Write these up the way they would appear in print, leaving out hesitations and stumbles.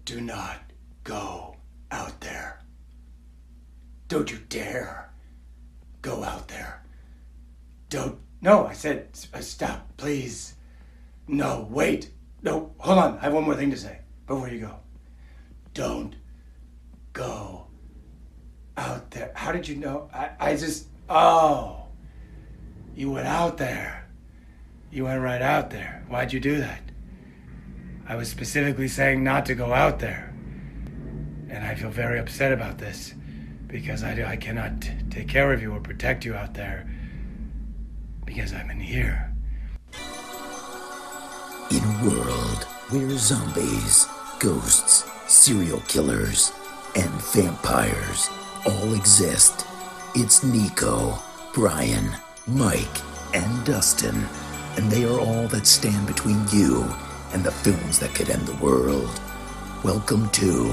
Do not go out there. Don't you dare go out there. Don't. No, I said stop, please. No, wait. No, hold on. I have one more thing to say before you go. Don't go out there. How did you know? Oh, you went out there. You went right out there. Why'd you do that? I was specifically saying not to go out there. And I feel very upset about this because I cannot take care of you or protect you out there because I'm in here. In a world where zombies, ghosts, serial killers, and vampires all exist, it's Nico, Brian, Mike, and Dustin, and they are all that stand between you and the films that could end the world. Welcome to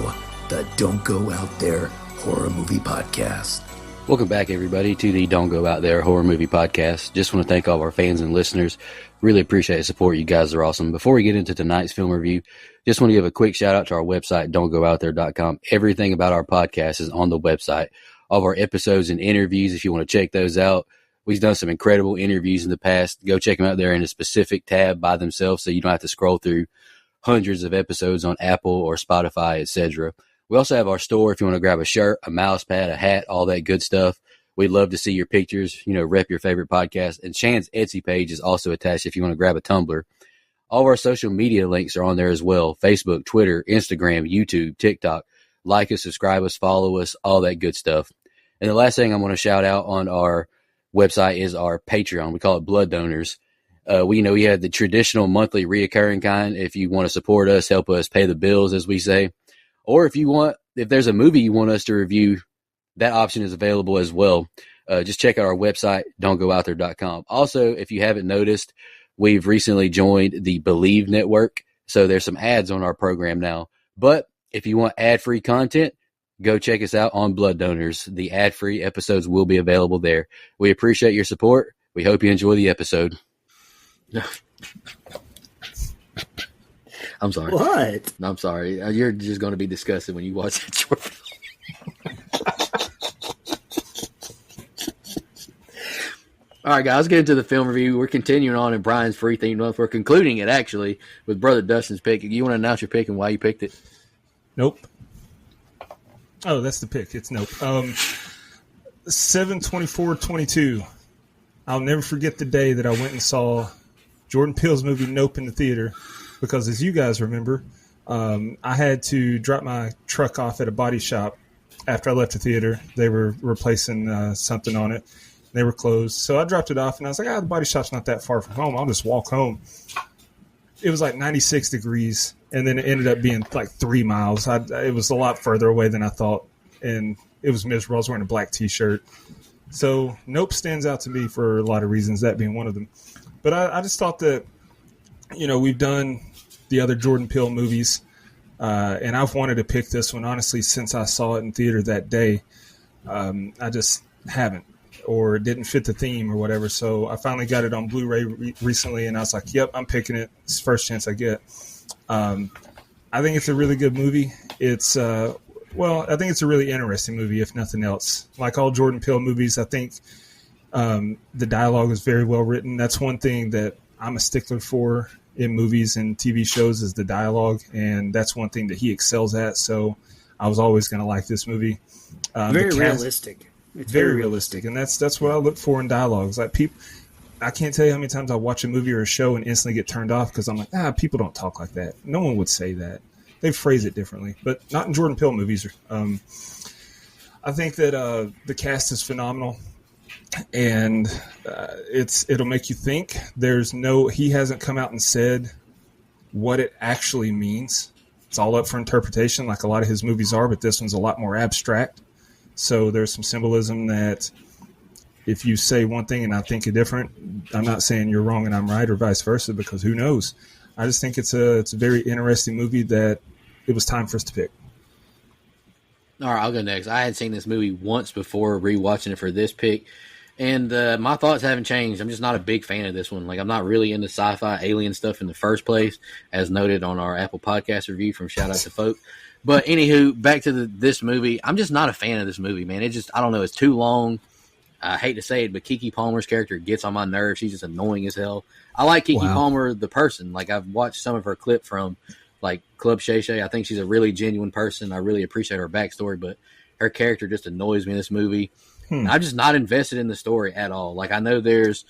the Don't Go Out There Horror Movie Podcast. Welcome back, everybody, to the Don't Go Out There Horror Movie Podcast. Just want to thank all of our fans and listeners. Really appreciate the support. You guys are awesome. Before we get into tonight's film review, just want to give a quick shout out to our website, don'tgoouthere.com. Everything about our podcast is on the website. All of our episodes and interviews, if you want to check those out. We've done some incredible interviews in the past. Go check them out there in a specific tab by themselves so you don't have to scroll through hundreds of episodes on Apple or Spotify, etc. We also have our store if you want to grab a shirt, a mouse pad, a hat, all that good stuff. We'd love to see your pictures, rep your favorite podcast. And Shan's Etsy page is also attached if you want to grab a tumbler. All of our social media links are on there as well. Facebook, Twitter, Instagram, YouTube, TikTok. Like us, subscribe us, follow us, all that good stuff. And the last thing I want to shout out on our website is our Patreon. We call it Blood Donors. We have the traditional monthly reoccurring kind. If you want to support us, help us pay the bills, as we say. Or if there's a movie you want us to review, that option is available as well. Just check out our website, don'tgoouthere.com. Also, if you haven't noticed, we've recently joined the Believe Network. So there's some ads on our program now. But if you want ad-free content, go check us out on Blood Donors. The ad-free episodes will be available there. We appreciate your support. We hope you enjoy the episode. I'm sorry. What? No, I'm sorry. You're just going to be disgusted when you watch that short film. All right, guys, let's get into the film review. We're continuing on in Brian's free theme month. We're concluding it, actually, with Brother Dustin's pick. You want to announce your pick and why you picked it? Nope. Oh, that's the pick. It's nope. 7/24/22. I'll never forget the day that I went and saw Jordan Peele's movie Nope in the theater because, as you guys remember, I had to drop my truck off at a body shop after I left the theater. They were replacing something on it. They were closed. So I dropped it off, and I was like, the body shop's not that far from home. I'll just walk home. It was like 96 degrees, and then it ended up being like 3 miles. It was a lot further away than I thought, and it was miserable. I was wearing a black T-shirt. So Nope stands out to me for a lot of reasons, that being one of them. But I just thought that, we've done the other Jordan Peele movies, and I've wanted to pick this one, honestly, since I saw it in theater that day. I just haven't, or it didn't fit the theme or whatever. So I finally got it on Blu-ray recently, and I was like, yep, I'm picking it. It's the first chance I get. I think it's a really good movie. It's, I think it's a really interesting movie, if nothing else. Like all Jordan Peele movies, I think the dialogue is very well written. That's one thing that I'm a stickler for in movies and TV shows is the dialogue, and that's one thing that he excels at. So I was always going to like this movie. Very realistic. It's very realistic, and that's what I look for in dialogues. Like people, I can't tell you how many times I watch a movie or a show and instantly get turned off because I'm like, people don't talk like that. No one would say that. They phrase it differently, but not in Jordan Peele movies. I think that the cast is phenomenal, and it'll make you think. He hasn't come out and said what it actually means. It's all up for interpretation, like a lot of his movies are, but this one's a lot more abstract. So there's some symbolism that if you say one thing and I think a different, I'm not saying you're wrong and I'm right or vice versa, because who knows? I just think it's a very interesting movie that it was time for us to pick. All right, I'll go next. I had seen this movie once before, rewatching it for this pick. And my thoughts haven't changed. I'm just not a big fan of this one. Like, I'm not really into sci-fi alien stuff in the first place, as noted on our Apple Podcast review from Shout Out to Folk. But anywho, back to this movie. I'm just not a fan of this movie, man. I don't know. It's too long. I hate to say it, but Keke Palmer's character gets on my nerves. She's just annoying as hell. I like Keke Palmer, the person. Like, I've watched some of her clip from, like, Club Shay Shay. I think she's a really genuine person. I really appreciate her backstory, but her character just annoys me in this movie. I'm just not invested in the story at all. Like, I know there's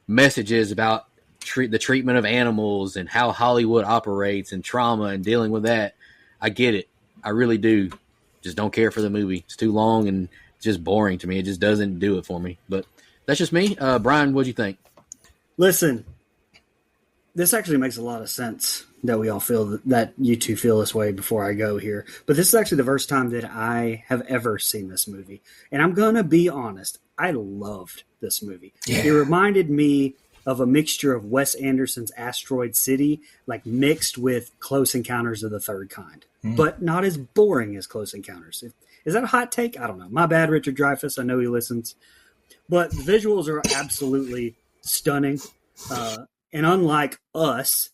messages about the treatment of animals and how Hollywood operates and trauma and dealing with that. I get it. I really do. Just don't care for the movie. It's too long and just boring to me. It just doesn't do it for me. But that's just me. Brian, what'd you think? Listen, this actually makes a lot of sense that we all feel that you two feel this way before I go here. But this is actually the first time that I have ever seen this movie. And I'm going to be honest. I loved this movie. Yeah. It reminded me of a mixture of Wes Anderson's Asteroid City, like mixed with Close Encounters of the Third Kind, but not as boring as Close Encounters. Is that a hot take? I don't know. My bad, Richard Dreyfuss. I know he listens. But the visuals are absolutely stunning. And unlike Us,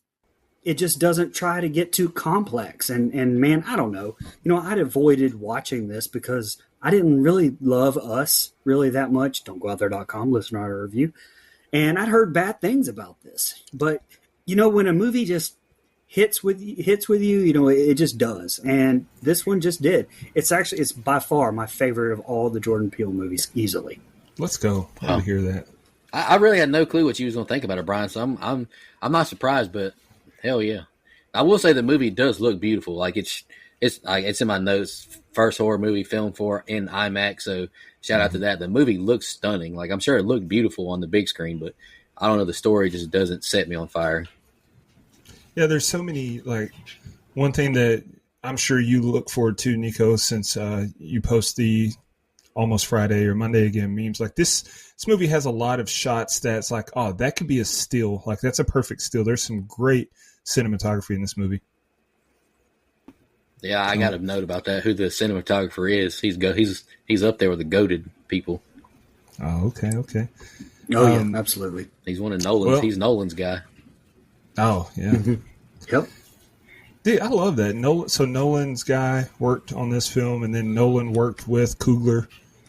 it just doesn't try to get too complex. And man, I don't know. You know, I'd avoided watching this because I didn't really love Us really that much. Don'tgooutthere.com, listen to our review. And I'd heard bad things about this. But, you know, when a movie just hits with you, you know, it just does. And this one just did. It's by far my favorite of all the Jordan Peele movies, easily. Let's go. I want to hear that. I really had no clue what you was going to think about it, Brian. So I'm not surprised, but hell yeah. I will say the movie does look beautiful. Like it's in my notes. First horror movie filmed for in IMAX. So shout out to that. The movie looks stunning. Like, I'm sure it looked beautiful on the big screen, but I don't know. The story just doesn't set me on fire. Yeah, there's so many, like, one thing that I'm sure you look forward to, Nico, since you post the Almost Friday or Monday Again memes. Like, this movie has a lot of shots that's like, oh, that could be a still. Like, that's a perfect still. There's some great cinematography in this movie. Yeah, I got a note about that. Who the cinematographer is? He's up there with the goated people. Oh, okay. Oh yeah, absolutely. He's one of Nolan's. He's Nolan's guy. Oh yeah. Yep. Dude, I love that. Nolan's guy worked on this film, and then Nolan worked with Coogler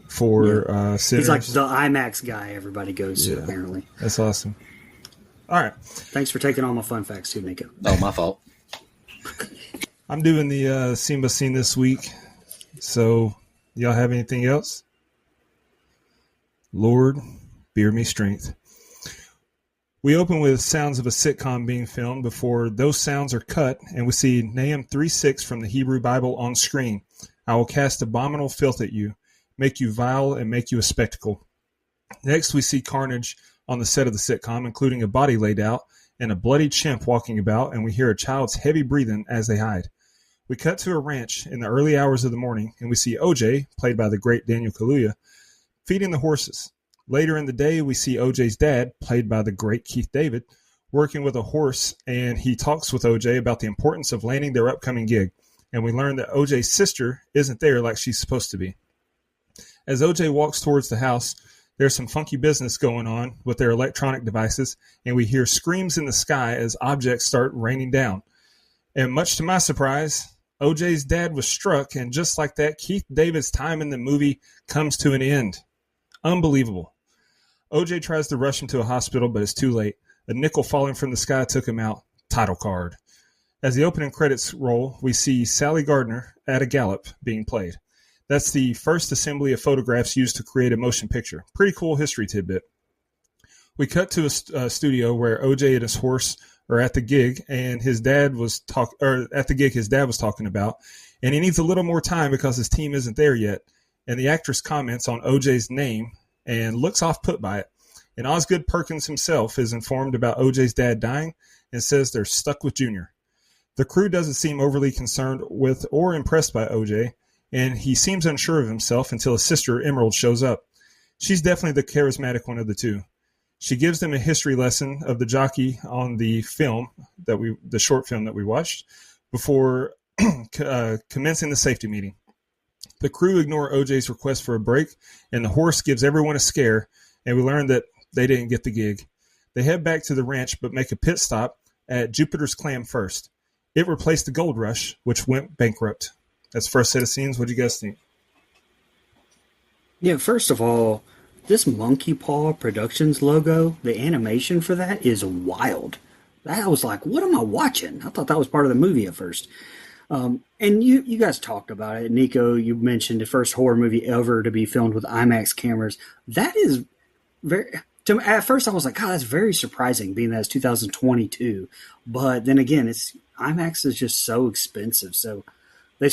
for Sinners. He's like the IMAX guy everybody goes to, apparently. That's awesome. All right. Thanks for taking all my fun facts too, Nico. Oh, my fault. I'm doing the Simba scene this week. So, y'all have anything else? Lord, bear me strength. We open with sounds of a sitcom being filmed before those sounds are cut, and we see Nahum 3:6 from the Hebrew Bible on screen. I will cast abominable filth at you, make you vile, and make you a spectacle. Next, we see carnage on the set of the sitcom, including a body laid out and a bloody chimp walking about, and we hear a child's heavy breathing as they hide. We cut to a ranch in the early hours of the morning, and we see OJ, played by the great Daniel Kaluuya, feeding the horses. Later in the day, we see OJ's dad, played by the great Keith David, working with a horse, and he talks with OJ about the importance of landing their upcoming gig. And we learn that OJ's sister isn't there like she's supposed to be. As OJ walks towards the house, there's some funky business going on with their electronic devices, and we hear screams in the sky as objects start raining down. And much to my surprise, OJ's dad was struck, and just like that, Keith David's time in the movie comes to an end. Unbelievable. OJ tries to rush him to a hospital, but it's too late. A nickel falling from the sky took him out. Title card. As the opening credits roll, we see Sally Gardner at a gallop being played. That's the first assembly of photographs used to create a motion picture. Pretty cool history tidbit. We cut to a studio where OJ and his horse are at the gig, and his dad was talking about, and he needs a little more time because his team isn't there yet. And the actress comments on OJ's name and looks off-put by it. And Osgood Perkins himself is informed about OJ's dad dying and says they're stuck with Junior. The crew doesn't seem overly concerned with or impressed by OJ, and he seems unsure of himself until his sister Emerald shows up. She's definitely the charismatic one of the two. She gives them a history lesson of the jockey on the short film that we watched before commencing the safety meeting. The crew ignore OJ's request for a break, and the horse gives everyone a scare and we learn that they didn't get the gig. They head back to the ranch but make a pit stop at Jupiter's Clam first. It replaced the Gold Rush, which went bankrupt. That's the first set of scenes. What do you guys think? Yeah, first of all, this Monkey Paw Productions logo, the animation for that is wild. I was like, what am I watching? I thought that was part of the movie at first. And you guys talked about it. Nico, you mentioned the first horror movie ever to be filmed with IMAX cameras. That is very... At first, I was like, God, that's very surprising, being that it's 2022. But then again, IMAX is just so expensive. So they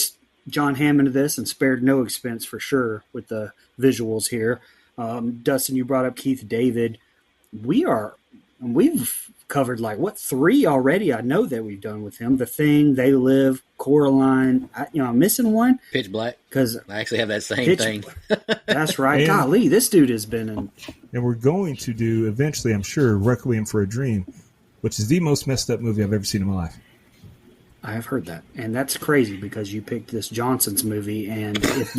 John Hamm into this and spared no expense for sure with the visuals here. Dustin, you brought up Keith David. We've covered 3 already. I know that we've done with him. The Thing, They Live, Coraline. I'm missing one. Pitch Black. Because I actually have that same thing. That's right. Golly, this dude has been in. And we're going to do eventually, I'm sure, Requiem for a Dream, which is the most messed up movie I've ever seen in my life. I have heard that, and that's crazy because you picked this Johnson's movie, and if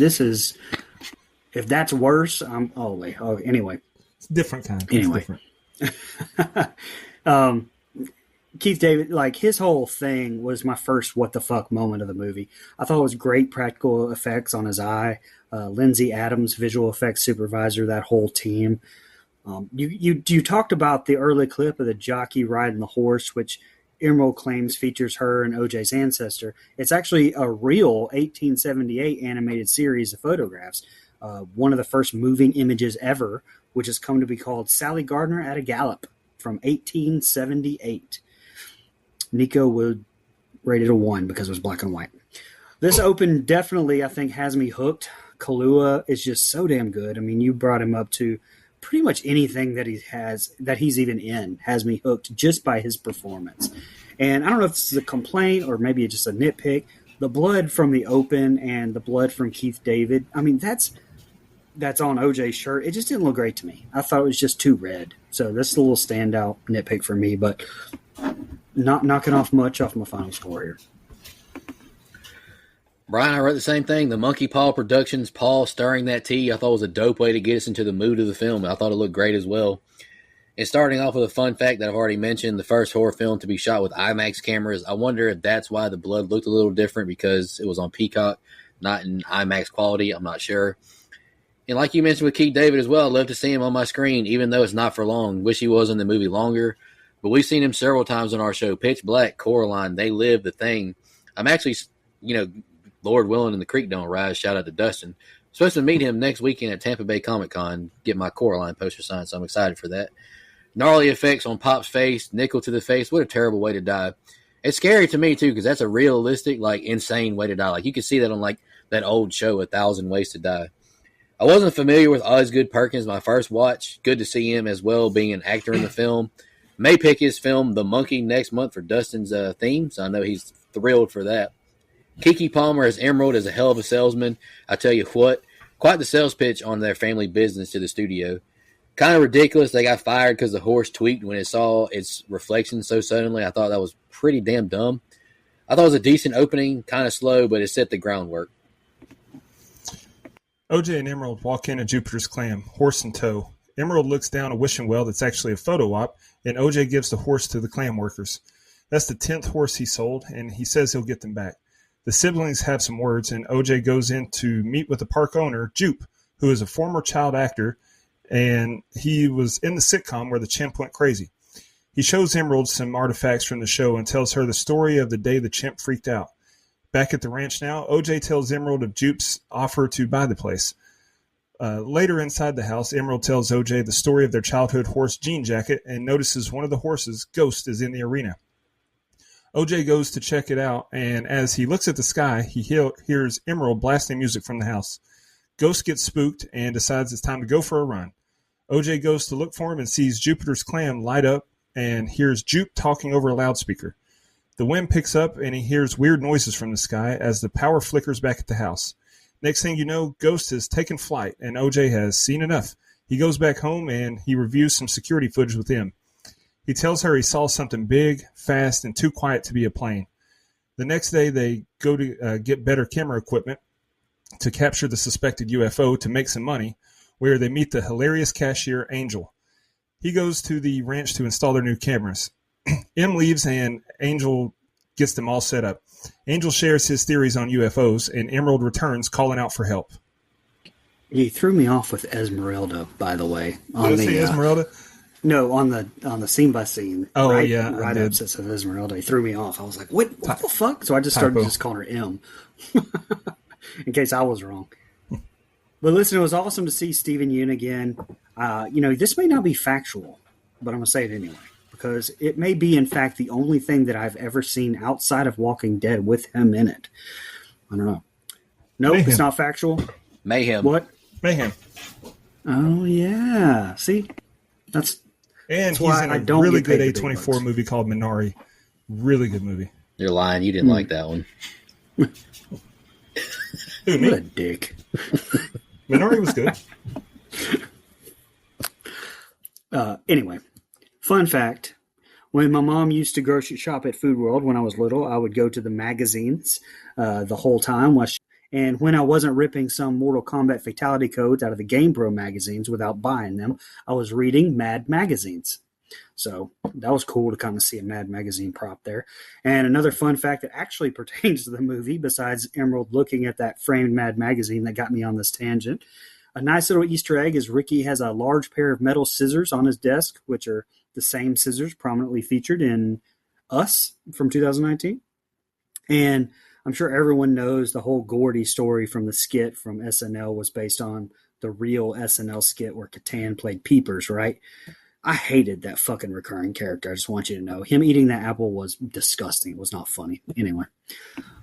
that's worse, anyway. It's a different kind. Anyway. It's different. Keith David, his whole thing was my first what the fuck moment of the movie. I thought it was great practical effects on his eye. Lindsay Adams, visual effects supervisor, that whole team. You talked about the early clip of the jockey riding the horse, which Emerald claims features her and OJ's ancestor. It's actually a real 1878 animated series of photographs, one of the first moving images ever, which has come to be called Sally Gardner at a Gallop from 1878. Nico would rate it a 1 because it was black and white. This open definitely, I think, has me hooked. Kahlua is just so damn good. I mean, you brought him up to pretty much anything that he's even in has me hooked just by his performance. And I don't know if this is a complaint or maybe just a nitpick. The blood from the open and the blood from Keith David, I mean, that's on OJ's shirt. It just didn't look great to me. I thought it was just too red. So that's a little standout nitpick for me, but not knocking off much off my final score here. Brian, I wrote the same thing. The Monkey Paw Productions, Paul stirring that tea, I thought was a dope way to get us into the mood of the film. I thought it looked great as well. And starting off with a fun fact that I've already mentioned, the first horror film to be shot with IMAX cameras. I wonder if that's why the blood looked a little different, because it was on Peacock, not in IMAX quality. I'm not sure. And like you mentioned with Keith David as well, I'd love to see him on my screen, even though it's not for long. Wish he was in the movie longer. But we've seen him several times on our show. Pitch Black, Coraline, They Live, The Thing. I'm actually, Lord willing and the creek don't rise. Shout out to Dustin. I'm supposed to meet him next weekend at Tampa Bay Comic Con, get my Coraline poster signed, so I'm excited for that. Gnarly effects on Pop's face, nickel to the face. What a terrible way to die. It's scary to me, too, because that's a realistic, insane way to die. You could see that on, that old show, 1,000 Ways to Die. I wasn't familiar with Osgood Perkins my first watch. Good to see him as well, being an actor in the film. May pick his film, The Monkey, next month for Dustin's theme, so I know he's thrilled for that. Keke Palmer as Emerald is a hell of a salesman. I tell you what, quite the sales pitch on their family business to the studio. Kind of ridiculous they got fired because the horse tweaked when it saw its reflection so suddenly. I thought that was pretty damn dumb. I thought it was a decent opening, kind of slow, but it set the groundwork. OJ and Emerald walk in at Jupiter's Clam, horse in tow. Emerald looks down a wishing well that's actually a photo op, and OJ gives the horse to the clam workers. That's the 10th horse he sold, and he says he'll get them back. The siblings have some words, and OJ goes in to meet with the park owner, Jupe, who is a former child actor, and he was in the sitcom where the chimp went crazy. He shows Emerald some artifacts from the show and tells her the story of the day the chimp freaked out. Back at the ranch now, OJ tells Emerald of Jupe's offer to buy the place. Later inside the house, Emerald tells OJ the story of their childhood horse Jean Jacket and notices one of the horses, Ghost, is in the arena. OJ goes to check it out, and as he looks at the sky, he hears Emerald blasting music from the house. Ghost gets spooked and decides it's time to go for a run. OJ goes to look for him and sees Jupiter's Clam light up and hears Jupe talking over a loudspeaker. The wind picks up and he hears weird noises from the sky as the power flickers back at the house. Next thing you know, Ghost has taken flight and OJ has seen enough. He goes back home and he reviews some security footage with him. He tells her he saw something big, fast, and too quiet to be a plane. The next day, they go to get better camera equipment to capture the suspected UFO to make some money. where they meet the hilarious cashier, Angel. He goes to the ranch to install their new cameras. M leaves and Angel gets them all set up. Angel shares his theories on UFOs, and Emerald returns calling out for help. He threw me off with Esmeralda, by the way. Did I say Esmeralda? No, on the scene by scene. Oh, right, yeah, right I did. episodes of Esmeralda. He threw me off. I was like, what the fuck? So I just started Typo. just calling her M, in case I was wrong. But listen, it was awesome to see Stephen Yeun again. This may not be factual, but I'm gonna say it anyway because it may be, in fact, the only thing that I've ever seen outside of Walking Dead with him in it. I don't know. Nope, Mayhem. it's not factual. Mayhem. What? Mayhem. Oh yeah. See, that's And That's he's why in I a don't really get paid good the big A24 bucks. movie called Minari. Really good movie. You're lying. You didn't like that one. Who, what me? a dick. Minari was good. Anyway, fun fact. When my mom used to grocery shop at Food World when I was little, I would go to the magazines the whole time. And when I wasn't ripping some Mortal Kombat fatality codes out of the GamePro magazines without buying them, I was reading Mad magazines. So that was cool to kind of see a Mad magazine prop there. And another fun fact that actually pertains to the movie, besides Emerald looking at that framed Mad magazine that got me on this tangent, a nice little Easter egg is Ricky has a large pair of metal scissors on his desk, which are the same scissors prominently featured in Us from 2019. And I'm sure everyone knows the whole Gordy story from the skit from SNL was based on the real SNL skit where Catan played Peepers, right? I hated that fucking recurring character. I just want you to know. Him eating that apple was disgusting. It was not funny. Anyway,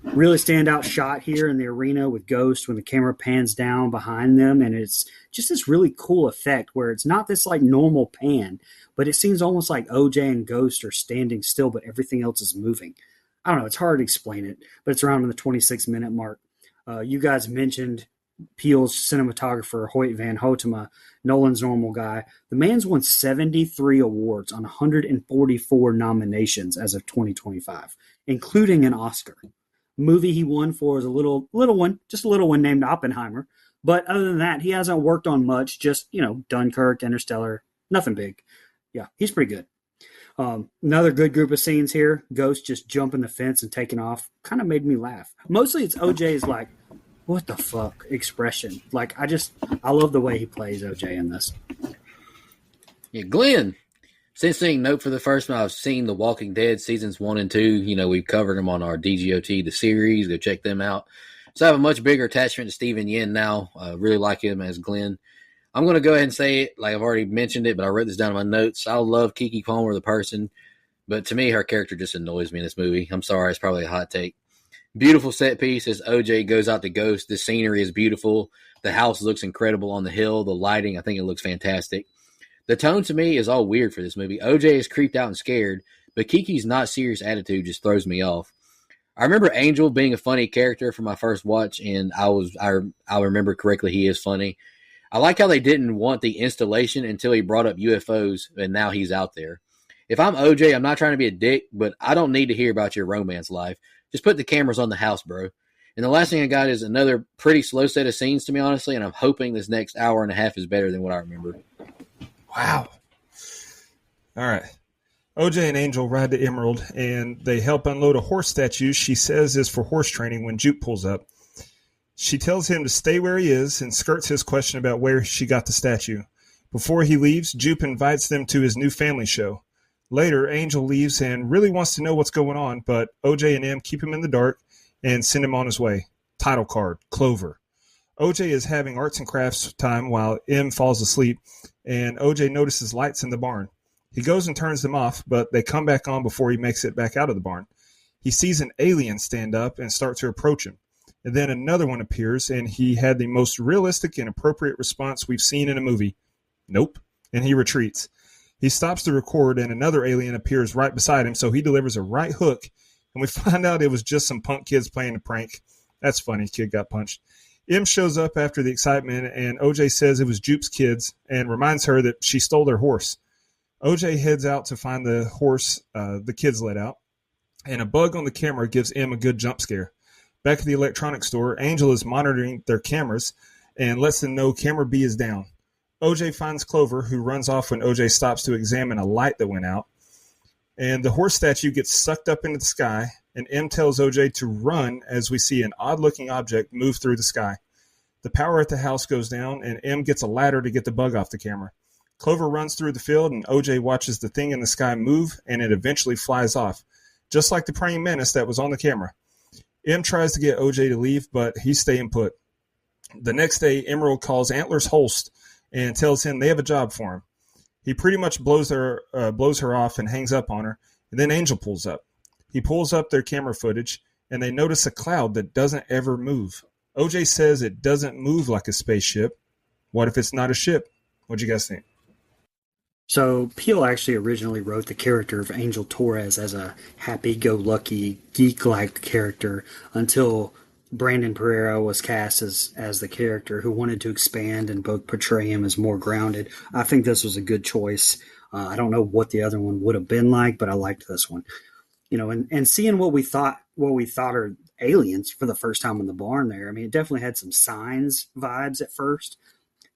really standout shot here in the arena with Ghost when the camera pans down behind them. And it's just this really cool effect where it's not this like normal pan, but it seems almost like OJ and Ghost are standing still, but everything else is moving. I don't know. It's hard to explain it, but it's around the 26-minute mark. You guys mentioned Peele's cinematographer, Hoyt Van Hoytema, Nolan's normal guy. The man's won 73 awards on 144 nominations as of 2025, including an Oscar. The movie he won for was a little one, just a little one named Oppenheimer. But other than that, he hasn't worked on much, just, Dunkirk, Interstellar, nothing big. Yeah, he's pretty good. Another good group of scenes here. Ghost just jumping the fence and taking off kind of made me laugh. Mostly it's OJ's like, what the fuck expression. Like, I love the way he plays OJ in this. Yeah, Glenn. Since seeing Nope for the first time, I've seen The Walking Dead seasons 1 and 2. We've covered them on our DGOT, the series. Go check them out. So I have a much bigger attachment to Stephen Yen now. I really like him as Glenn. I'm going to go ahead and say it like I've already mentioned it, but I wrote this down in my notes. I love Keke Palmer, the person, but to me, her character just annoys me in this movie. I'm sorry, it's probably a hot take. Beautiful set piece as OJ goes out to Ghost. The scenery is beautiful. The house looks incredible on the hill. The lighting, I think it looks fantastic. The tone to me is all weird for this movie. OJ is creeped out and scared, but Kiki's not serious attitude just throws me off. I remember Angel being a funny character for my first watch, and I remember correctly, he is funny. I like how they didn't want the installation until he brought up UFOs, and now he's out there. If I'm OJ, I'm not trying to be a dick, but I don't need to hear about your romance life. Just put the cameras on the house, bro. And the last thing I got is another pretty slow set of scenes to me, honestly, and I'm hoping this next hour and a half is better than what I remember. Wow. All right. OJ and Angel ride to Emerald, and they help unload a horse statue she says is for horse training when Jupe pulls up. She tells him to stay where he is and skirts his question about where she got the statue. Before he leaves, Jupe invites them to his new family show. Later, Angel leaves and really wants to know what's going on, but OJ and M keep him in the dark and send him on his way. Title card, Clover. OJ is having arts and crafts time while M falls asleep, and OJ notices lights in the barn. He goes and turns them off, but they come back on before he makes it back out of the barn. He sees an alien stand up and start to approach him. And then another one appears, and he had the most realistic and appropriate response we've seen in a movie. Nope. And he retreats. He stops to record, and another alien appears right beside him, so he delivers a right hook, and we find out it was just some punk kids playing a prank. That's funny, kid got punched. M shows up after the excitement, and OJ says it was Jupe's kids, and reminds her that she stole their horse. OJ heads out to find the horse the kids let out, and a bug on the camera gives M a good jump scare. Back at the electronics store, Angel is monitoring their cameras and lets them know camera B is down. OJ finds Clover, who runs off when OJ stops to examine a light that went out. And the horse statue gets sucked up into the sky, and M tells OJ to run as we see an odd-looking object move through the sky. The power at the house goes down, and M gets a ladder to get the bug off the camera. Clover runs through the field, and OJ watches the thing in the sky move, and it eventually flies off, just like the praying mantis that was on the camera. M tries to get OJ to leave, but he's staying put. The next day, Emerald calls Antlers Holst and tells him they have a job for him. He pretty much blows her off and hangs up on her, and then Angel pulls up. He pulls up their camera footage, and they notice a cloud that doesn't ever move. OJ says it doesn't move like a spaceship. What if it's not a ship? What'd you guys think? So Peele actually originally wrote the character of Angel Torres as a happy-go-lucky, geek-like character until Brandon Pereira was cast as the character who wanted to expand and both portray him as more grounded. I think this was a good choice. I don't know what the other one would have been like, but I liked this one. You know, and seeing what we thought are aliens for the first time in the barn there. I mean, it definitely had some Signs vibes at first.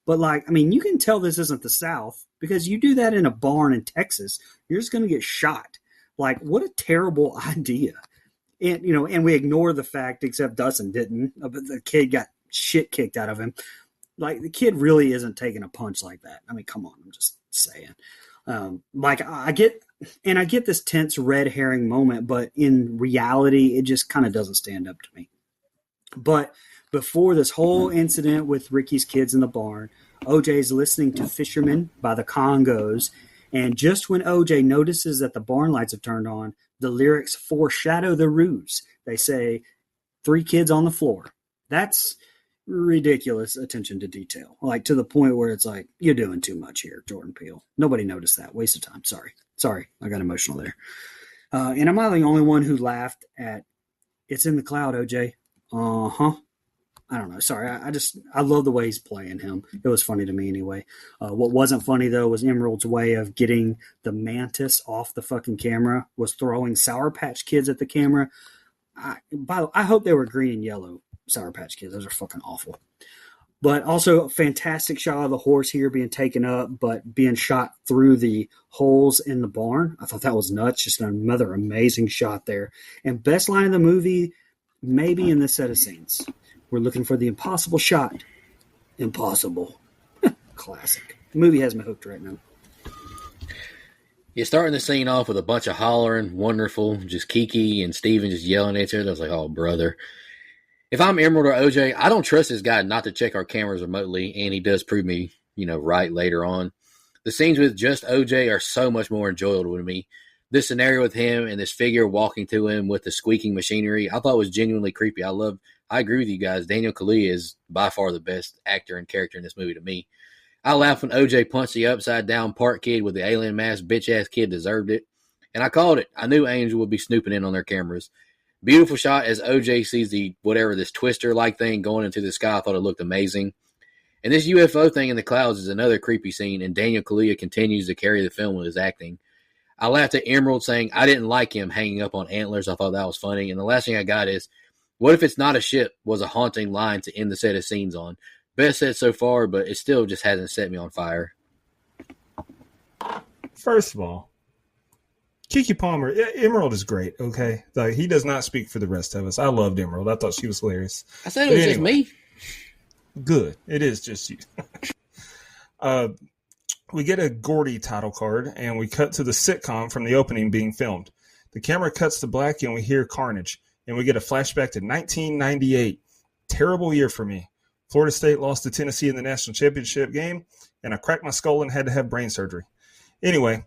But, like, I mean, you can tell this isn't the South because you do that in a barn in Texas, you're just going to get shot. Like, what a terrible idea. And, you know, and we ignore the fact, except Dustin didn't, but the kid got shit kicked out of him. Like, the kid really isn't taking a punch like that. I mean, come on, I'm just saying. Like, I get this tense red herring moment, but in reality, it just kind of doesn't stand up to me. But before this whole incident with Ricky's kids in the barn, OJ's listening to Fisherman by the Congos, and just when OJ notices that the barn lights have turned on, the lyrics foreshadow the ruse. They say, 3 kids on the floor. That's ridiculous attention to detail. Like, to the point where it's like, you're doing too much here, Jordan Peele. Nobody noticed that. Waste of time. Sorry. I got emotional there. And am I the only one who laughed at, it's in the cloud, OJ? Uh-huh. I don't know. Sorry. I love the way he's playing him. It was funny to me anyway. What wasn't funny, though, was Emerald's way of getting the mantis off the fucking camera, was throwing Sour Patch Kids at the camera. I hope they were green and yellow Sour Patch Kids. Those are fucking awful. But also, fantastic shot of the horse here being taken up, but being shot through the holes in the barn. I thought that was nuts. Just another amazing shot there. And best line of the movie, maybe in this set of scenes. We're looking for the impossible shot. Impossible. Classic. The movie has me hooked right now. You're starting the scene off with a bunch of hollering, wonderful, just Kiki and Steven just yelling at each other. I was like, oh, brother. If I'm Emerald or OJ, I don't trust this guy not to check our cameras remotely, and he does prove me, right later on. The scenes with just OJ are so much more enjoyable to me. This scenario with him and this figure walking to him with the squeaking machinery, I thought was genuinely creepy. I agree with you guys. Daniel Kaluuya is by far the best actor and character in this movie to me. I laughed when OJ punched the upside-down park kid with the alien mask. Bitch-ass kid deserved it. And I called it. I knew Angel would be snooping in on their cameras. Beautiful shot as OJ sees this twister-like thing going into the sky. I thought it looked amazing. And this UFO thing in the clouds is another creepy scene, and Daniel Kaluuya continues to carry the film with his acting. I laughed at Emerald saying I didn't like him hanging up on antlers. I thought that was funny. And the last thing I got is, what if it's not a ship was a haunting line to end the set of scenes on? Best set so far, but it still just hasn't set me on fire. First of all, Keke Palmer, Emerald is great, okay? Like, he does not speak for the rest of us. I loved Emerald. I thought she was hilarious. I said it was just me. Good. It is just you. We get a Gordy title card, and we cut to the sitcom from the opening being filmed. The camera cuts to black, and we hear carnage. And we get a flashback to 1998. Terrible year for me. Florida State lost to Tennessee in the national championship game, and I cracked my skull and had to have brain surgery. Anyway,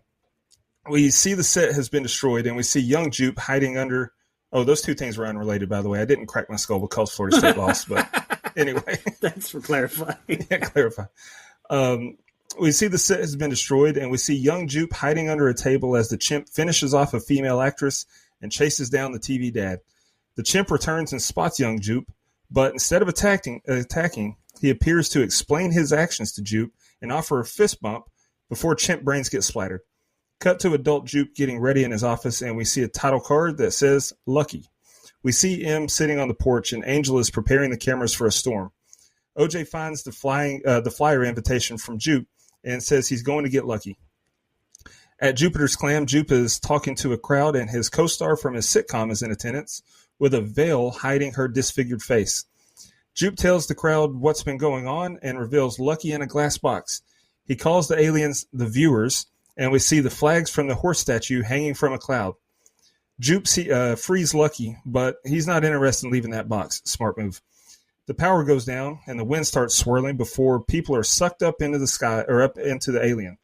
we see the set has been destroyed, and we see young Jupe hiding under... Oh, those two things were unrelated, by the way. I didn't crack my skull because Florida State lost, but anyway. Thanks for clarifying. Yeah, clarify. We see the set has been destroyed, and we see young Jupe hiding under a table as the chimp finishes off a female actress and chases down the TV dad. The chimp returns and spots young Jupe, but instead of attacking, he appears to explain his actions to Jupe and offer a fist bump before chimp brains get splattered. Cut to adult Jupe getting ready in his office, and we see a title card that says Lucky. We see M sitting on the porch, and Angel is preparing the cameras for a storm. OJ finds the flyer invitation from Jupe and says he's going to get lucky. At Jupiter's Clam, Jupe is talking to a crowd, and his co-star from his sitcom is in attendance with a veil hiding her disfigured face. Jupe tells the crowd what's been going on and reveals Lucky in a glass box. He calls the aliens the viewers, and we see the flags from the horse statue hanging from a cloud. Jupe frees Lucky, but he's not interested in leaving that box. Smart move. The power goes down, and the wind starts swirling before people are sucked up into the sky or up into the alien.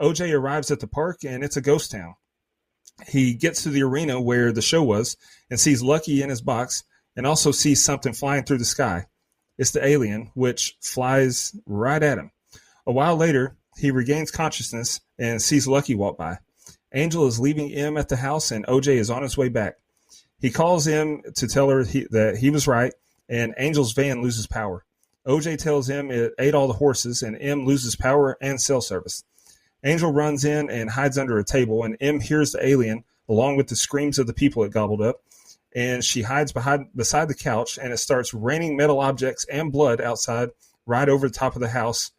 OJ arrives at the park, and it's a ghost town. He gets to the arena where the show was and sees Lucky in his box and also sees something flying through the sky. It's the alien, which flies right at him. A while later, he regains consciousness and sees Lucky walk by. Angel is leaving M at the house, and OJ is on his way back. He calls M to tell her that he was right, and Angel's van loses power. OJ tells M it ate all the horses, and M loses power and cell service. Angel runs in and hides under a table, and M hears the alien along with the screams of the people it gobbled up, and she hides beside the couch, and it starts raining metal objects and blood outside right over the top of the house.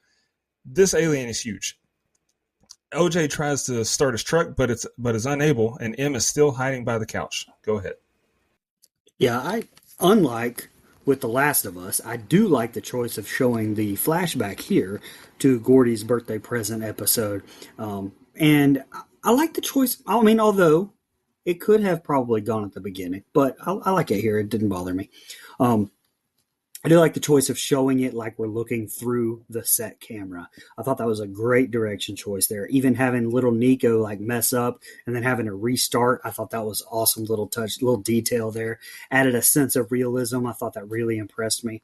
This alien is huge. OJ tries to start his truck, but is unable, and M is still hiding by the couch. Go ahead. Yeah, unlike with The Last of Us, I do like the choice of showing the flashback here to Gordy's birthday present episode. And I like the choice. I mean, although it could have probably gone at the beginning, but I like it here. It didn't bother me. I do like the choice of showing it like we're looking through the set camera. I thought that was a great direction choice there. Even having little Nico like mess up and then having to restart, I thought that was awesome little touch, little detail there. Added a sense of realism. I thought that really impressed me.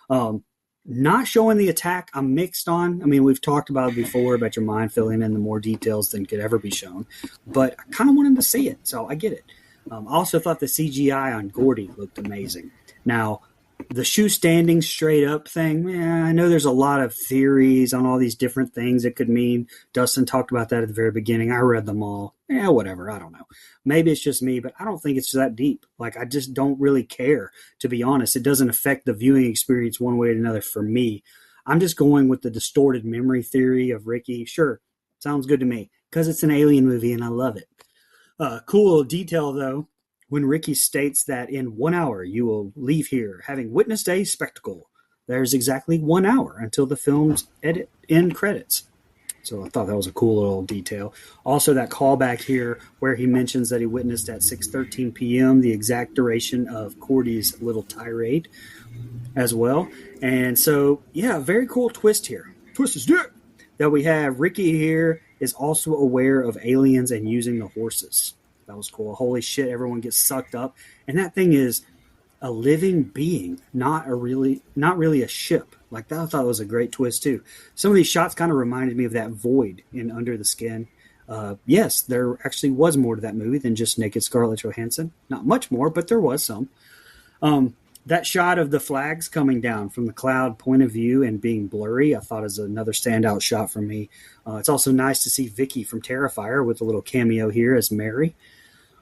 Not showing the attack, I'm mixed on. I mean, we've talked about it before, about your mind filling in the more details than could ever be shown. But I kind of wanted to see it, so I get it. I also thought the CGI on Gordy looked amazing. Now, the shoe standing straight up thing, I know there's a lot of theories on all these different things it could mean. Dustin talked about that at the very beginning. I read them all. Whatever. I don't know. Maybe it's just me, but I don't think it's that deep. Like, I just don't really care, to be honest. It doesn't affect the viewing experience one way or another for me. I'm just going with the distorted memory theory of Ricky. Sure, sounds good to me because it's an alien movie and I love it. Cool little detail, though. When Ricky states that in 1 hour you will leave here having witnessed a spectacle, there's exactly 1 hour until the film's end credits. So I thought that was a cool little detail. Also, that callback here where he mentions that he witnessed at 6:13 p.m. the exact duration of Cordy's little tirade as well. And so, yeah, very cool twist here. Twist is dick! That we have Ricky here is also aware of aliens and using the horses. That was cool. Holy shit, everyone gets sucked up. And that thing is a living being, not really a ship. Like that, I thought was a great twist too. Some of these shots kind of reminded me of that void in Under the Skin. Yes, there actually was more to that movie than just naked Scarlett Johansson. Not much more, but there was some. That shot of the flags coming down from the cloud point of view and being blurry, I thought is another standout shot for me. It's also nice to see Vicky from Terrifier with a little cameo here as Mary.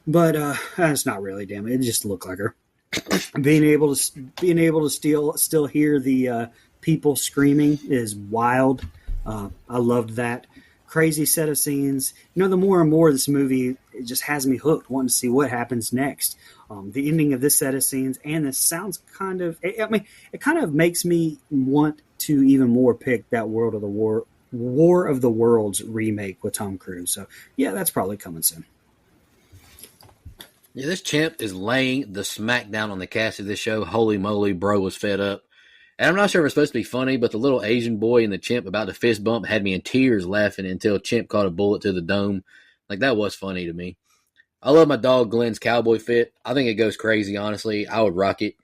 But it's not really, damn it. It just looked like her. Being able to still hear the people screaming is wild. I loved that. Crazy set of scenes. You know, the more and more this movie, it just has me hooked, wanting to see what happens next. The ending of this set of scenes, and this sounds kind of, I mean, it kind of makes me want to even more pick that War of the Worlds remake with Tom Cruise. So, yeah, that's probably coming soon. Yeah, this chimp is laying the smackdown on the cast of this show. Holy moly, bro was fed up. And I'm not sure if it's supposed to be funny, but the little Asian boy and the chimp about the fist bump had me in tears laughing until Chimp caught a bullet to the dome. Like, that was funny to me. I love my dog Glenn's cowboy fit. I think it goes crazy, honestly. I would rock it.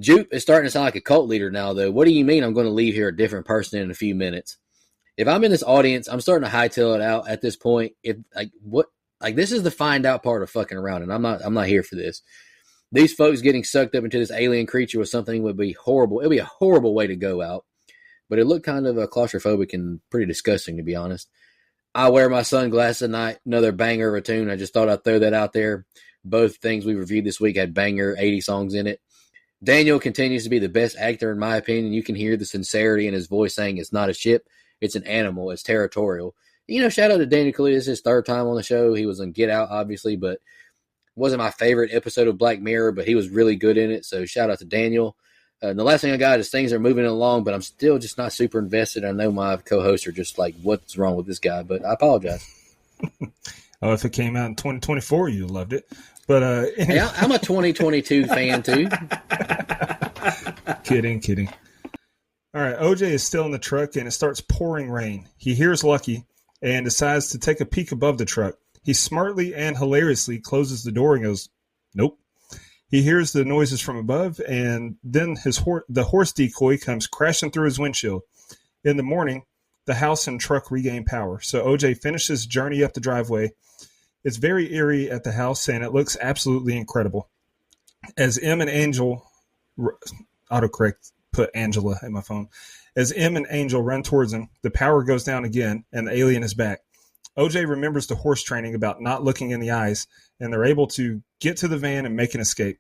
Jupe is starting to sound like a cult leader now, though. What do you mean I'm going to leave here a different person in a few minutes? If I'm in this audience, I'm starting to hightail it out at this point. This is the find out part of fucking around, and I'm not here for this. These folks getting sucked up into this alien creature was something would be horrible. It would be a horrible way to go out, but it looked kind of claustrophobic and pretty disgusting, to be honest. I wear my sunglasses at night. Another banger of a tune. I just thought I'd throw that out there. Both things we reviewed this week had banger 80 songs in it. Daniel continues to be the best actor in my opinion. You can hear the sincerity in his voice saying it's not a ship, it's an animal, it's territorial. Shout out to Daniel Kaluuya. This is his third time on the show. He was on Get Out, obviously, but wasn't my favorite episode of Black Mirror, but he was really good in it. So shout out to Daniel. And the last thing I got is things are moving along, but I'm still just not super invested. I know my co-hosts are just like, what's wrong with this guy? But I apologize. Oh, if it came out in 2024, you loved it. But anyway. Yeah, I'm a 2022 fan too. Kidding. All right, OJ is still in the truck, and it starts pouring rain. He hears Lucky and decides to take a peek above the truck. He smartly and hilariously closes the door and goes, nope. He hears the noises from above, and then the horse decoy comes crashing through his windshield. In the morning, the house and truck regain power, so OJ finishes journey up the driveway. It's very eerie at the house, and it looks absolutely incredible. As M and Angel, autocorrect put Angela in my phone. As M and Angel run towards him, the power goes down again, and the alien is back. OJ remembers the horse training about not looking in the eyes, and they're able to get to the van and make an escape.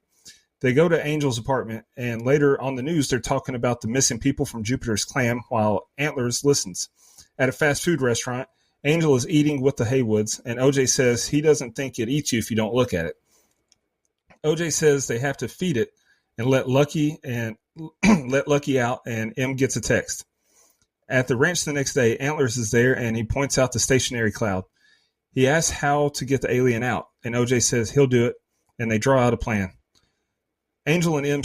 They go to Angel's apartment, and later on the news, they're talking about the missing people from Jupiter's Clam while Antlers listens. At a fast food restaurant, Angel is eating with the Haywoods, and OJ says he doesn't think it eats you if you don't look at it. OJ says they have to feed it and let Lucky out, and M gets a text. At the ranch the next day, Antlers is there, and he points out the stationary cloud. He asks how to get the alien out, and OJ says he'll do it, and they draw out a plan. Angel and M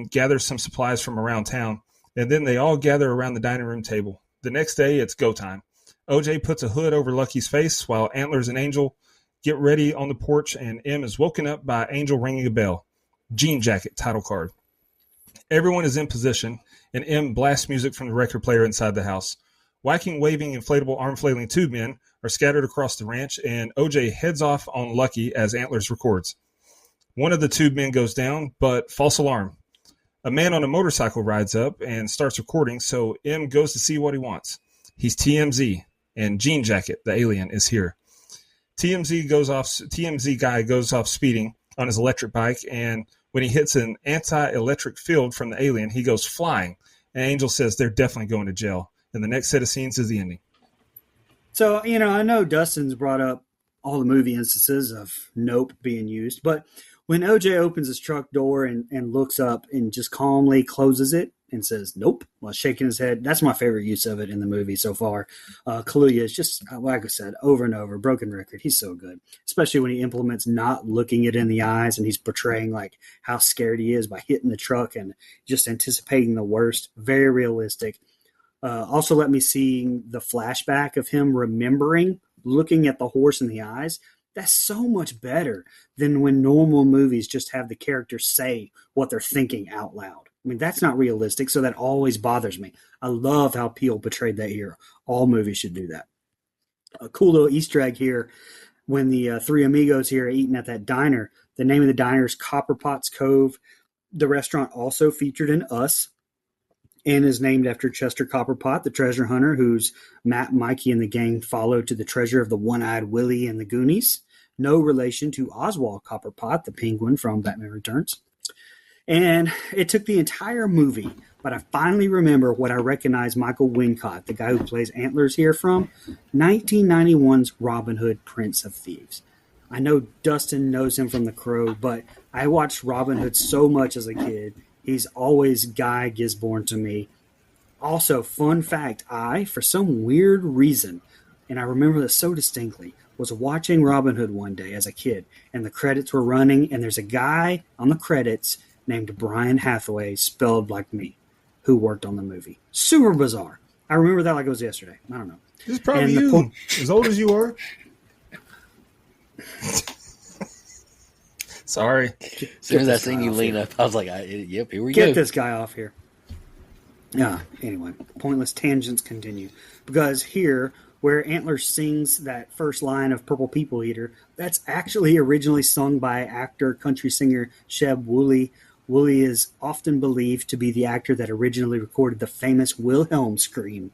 gather some supplies from around town, and then they all gather around the dining room table. The next day, it's go time. OJ puts a hood over Lucky's face while Antlers and Angel get ready on the porch, and M is woken up by Angel ringing a bell. Jean Jacket title card. Everyone is in position, and M blasts music from the record player inside the house. Whacking, waving, inflatable arm flailing tube men are scattered across the ranch, and OJ heads off on Lucky as Antlers records. One of the tube men goes down, but false alarm. A man on a motorcycle rides up and starts recording, so M goes to see what he wants. He's TMZ, and Jean Jacket, the alien, is here. TMZ guy goes off speeding on his electric bike, and when he hits an anti-electric field from the alien, he goes flying. And Angel says they're definitely going to jail. And the next set of scenes is the ending. So, I know Dustin's brought up all the movie instances of Nope being used, but when OJ opens his truck door and looks up and just calmly closes it and says, nope, while shaking his head, that's my favorite use of it in the movie so far. Kaluuya is just, like I said, over and over, broken record. He's so good, especially when he implements not looking it in the eyes and he's portraying like how scared he is by hitting the truck and just anticipating the worst. Very realistic. Also let me see the flashback of him remembering looking at the horse in the eyes. That's so much better than when normal movies just have the characters say what they're thinking out loud. I mean, that's not realistic, so that always bothers me. I love how Peele portrayed that here. All movies should do that. A cool little Easter egg here. When the three amigos here are eating at that diner, the name of the diner is Copper Potts Cove. The restaurant also featured in Us and is named after Chester Copperpot, the treasure hunter whose Matt, Mikey, and the gang followed to the treasure of the one-eyed Willie and the Goonies. No relation to Oswald Copperpot, the penguin from Batman Returns. And it took the entire movie, but I finally remember what I recognize Michael Wincott, the guy who plays Antlers here, from 1991's Robin Hood, Prince of Thieves. I know Dustin knows him from The Crow, but I watched Robin Hood so much as a kid. He's always Guy Gisborne to me. Also, fun fact, for some weird reason, and I remember this so distinctly, was watching Robin Hood one day as a kid, and the credits were running, and there's a guy on the credits named Brian Hathaway, spelled like me, who worked on the movie. Super bizarre. I remember that like it was yesterday. I don't know. This is probably you, as old as you are. Sorry. As soon as I seen you lean up, I was like, yep, here we go. Get this guy off here. Anyway, pointless tangents continue. Because here, where Antlers sings that first line of Purple People Eater, that's actually originally sung by actor, country singer Sheb Wooley. Wooley is often believed to be the actor that originally recorded the famous Wilhelm scream,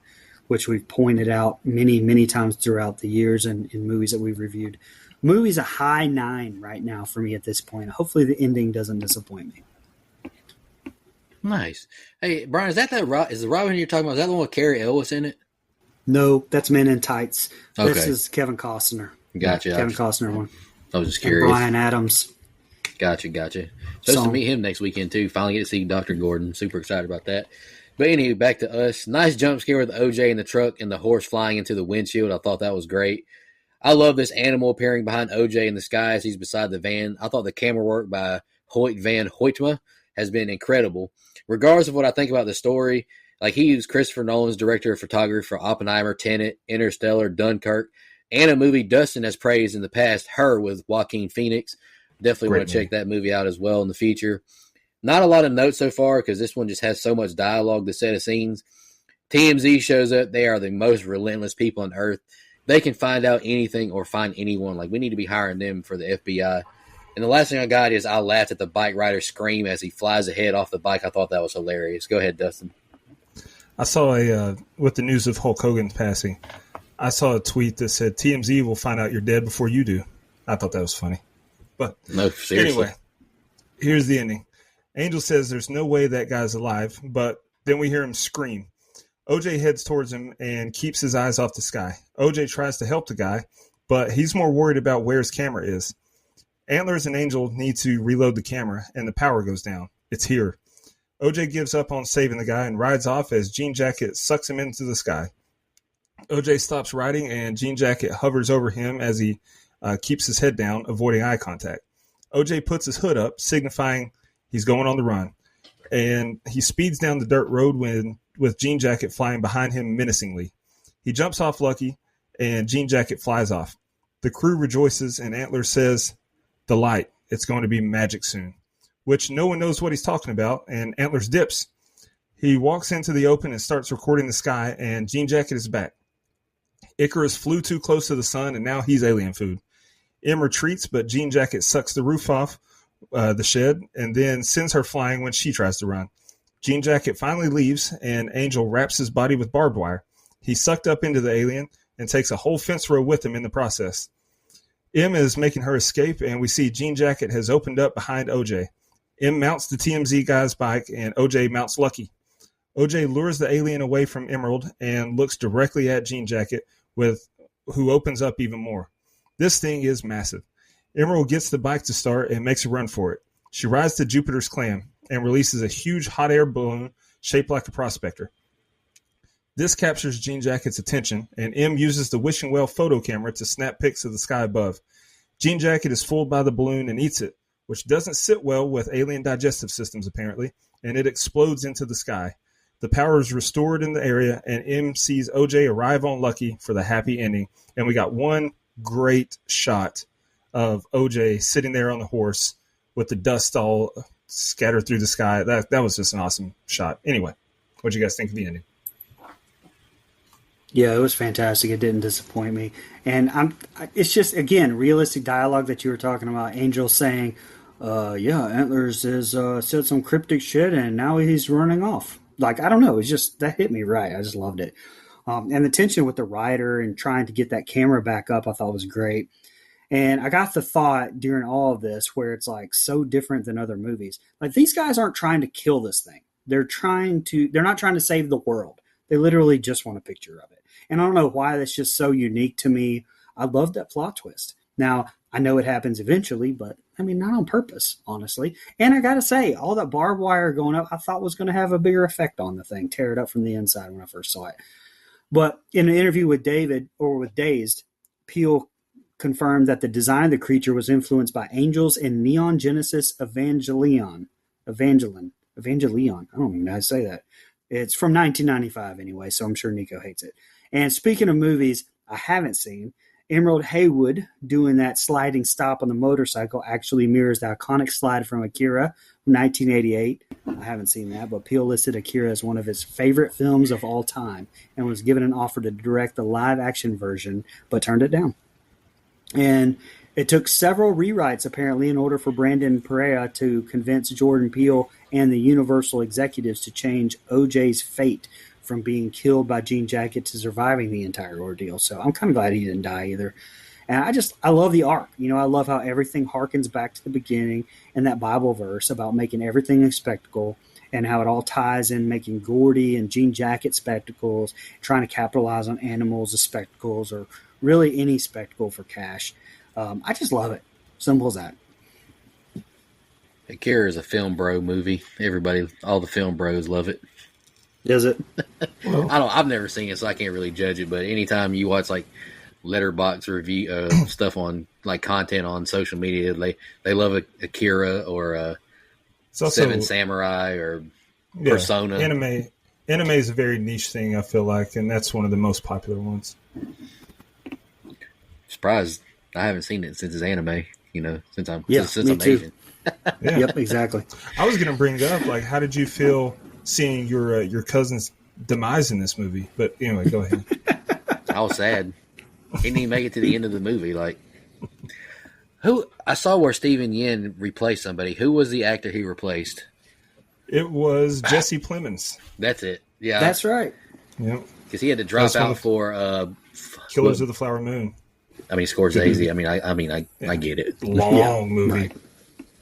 which we've pointed out many, many times throughout the years and in movies that we've reviewed. Movie's a high 9 right now for me at this point. Hopefully the ending doesn't disappoint me. Nice. Hey, Brian, is is the Robin you're talking about? Is that the one with Carrie Ellis in it? No, that's Men in Tights. This Okay. is Kevin Costner. Gotcha. Kevin Costner one. I was just And curious. Brian Adams. Gotcha. Supposed to So- meet him next weekend too. Finally get to see Dr. Gordon. Super excited about that. But anyway, back to us. Nice jump scare with OJ in the truck and the horse flying into the windshield. I thought that was great. I love this animal appearing behind OJ in the sky as he's beside the van. I thought the camera work by Hoyt Van Hoytma has been incredible. Regardless of what I think about the story, like he used Christopher Nolan's director of photography for Oppenheimer, Tenet, Interstellar, Dunkirk, and a movie Dustin has praised in the past, Her, with Joaquin Phoenix. Definitely Great want to check that movie out as well in the future. Not a lot of notes so far because this one just has so much dialogue to set of scenes. TMZ shows up. They are the most relentless people on earth. They can find out anything or find anyone. Like, we need to be hiring them for the FBI. And the last thing I got is I laughed at the bike rider scream as he flies ahead off the bike. I thought that was hilarious. Go ahead, Dustin. I saw with the news of Hulk Hogan's passing, I saw a tweet that said TMZ will find out you're dead before you do. I thought that was funny. But No, seriously. anyway, here's the ending. Angel says there's no way that guy's alive, but then we hear him scream. OJ heads towards him and keeps his eyes off the sky. OJ tries to help the guy, but he's more worried about where his camera is. Antlers and Angel need to reload the camera, and the power goes down. It's here. OJ gives up on saving the guy and rides off as Jean Jacket sucks him into the sky. OJ stops riding, and Jean Jacket hovers over him as he keeps his head down, avoiding eye contact. OJ puts his hood up, signifying he's going on the run, and he speeds down the dirt road with Jean Jacket flying behind him menacingly. He jumps off Lucky, and Jean Jacket flies off. The crew rejoices, and Antler says, "The light, it's going to be magic soon," which no one knows what he's talking about, and Antlers dips. He walks into the open and starts recording the sky, and Jean Jacket is back. Icarus flew too close to the sun, and now he's alien food. M retreats, but Jean Jacket sucks the roof off the shed and then sends her flying when she tries to run. Jean Jacket finally leaves, and Angel wraps his body with barbed wire. He's sucked up into the alien and takes a whole fence row with him in the process. M is making her escape, and we see Jean Jacket has opened up behind OJ. M mounts the TMZ guy's bike, and OJ mounts Lucky. OJ lures the alien away from Emerald and looks directly at Jean Jacket, who opens up even more. This thing is massive. Emerald gets the bike to start and makes a run for it. She rides to Jupiter's clam and releases a huge hot air balloon shaped like a prospector. This captures Jean Jacket's attention, and M uses the wishing well photo camera to snap pics of the sky above. Jean Jacket is fooled by the balloon and eats it, which doesn't sit well with alien digestive systems apparently, and it explodes into the sky. The power is restored in the area, and M sees OJ arrive on Lucky for the happy ending, and we got one great shot of OJ sitting there on the horse with the dust all scattered through the sky. That was just an awesome shot. Anyway, what do you guys think of the ending? Yeah, it was fantastic. It didn't disappoint me. And it's just, again, realistic dialogue that you were talking about. Angel saying, yeah, Antlers has said some cryptic shit and now he's running off. Like, I don't know. It's just, that hit me right. I just loved it. And the tension with the rider and trying to get that camera back up, I thought was great. And I got the thought during all of this where it's like so different than other movies. Like, these guys aren't trying to kill this thing. They're not trying to save the world. They literally just want a picture of it. And I don't know why that's just so unique to me. I love that plot twist. Now, I know it happens eventually, but I mean, not on purpose, honestly. And I got to say, all that barbed wire going up, I thought was going to have a bigger effect on the thing, tear it up from the inside when I first saw it. But in an interview with Dazed, Peele confirmed that the design of the creature was influenced by angels in Neon Genesis Evangelion. I don't even know how to say that. It's from 1995 anyway, so I'm sure Nico hates it. And speaking of movies I haven't seen, Emerald Haywood doing that sliding stop on the motorcycle actually mirrors the iconic slide from Akira from 1988. I haven't seen that, but Peele listed Akira as one of his favorite films of all time and was given an offer to direct the live-action version, but turned it down. And it took several rewrites, apparently, in order for Brandon Perea to convince Jordan Peele and the Universal executives to change OJ's fate from being killed by Jean Jacket to surviving the entire ordeal. So I'm kind of glad he didn't die either. And I love the arc. You know, I love how everything harkens back to the beginning and that Bible verse about making everything a spectacle and how it all ties in, making Gordy and Jean Jacket spectacles, trying to capitalize on animals as spectacles, or really any spectacle for cash. I just love it. Simple as that. Akira is a film bro movie. Everybody, all the film bros love it. Is it? I've never seen it, so I can't really judge it. But anytime you watch like letterbox review stuff on like content on social media, they love Akira or It's also Seven Samurai or Persona. Anime is a very niche thing, I feel like, and that's one of the most popular ones. Surprised I haven't seen it since it's anime. Since I'm Yeah, since me I'm too. Asian. Yeah. Yep, exactly. I was going to bring up, like, how did you feel seeing your cousin's demise in this movie? But anyway, go ahead. I was sad. He didn't even make it to the end of the movie. Like, who I saw where Steven Yen replaced somebody. Who was the actor he replaced? It was Jesse Plemons. That's it. Yeah, That's right. Yep. because he had to drop That's one out of- for. Killers of the Flower Moon. I mean, Scorsese. I get it. Long movie. right.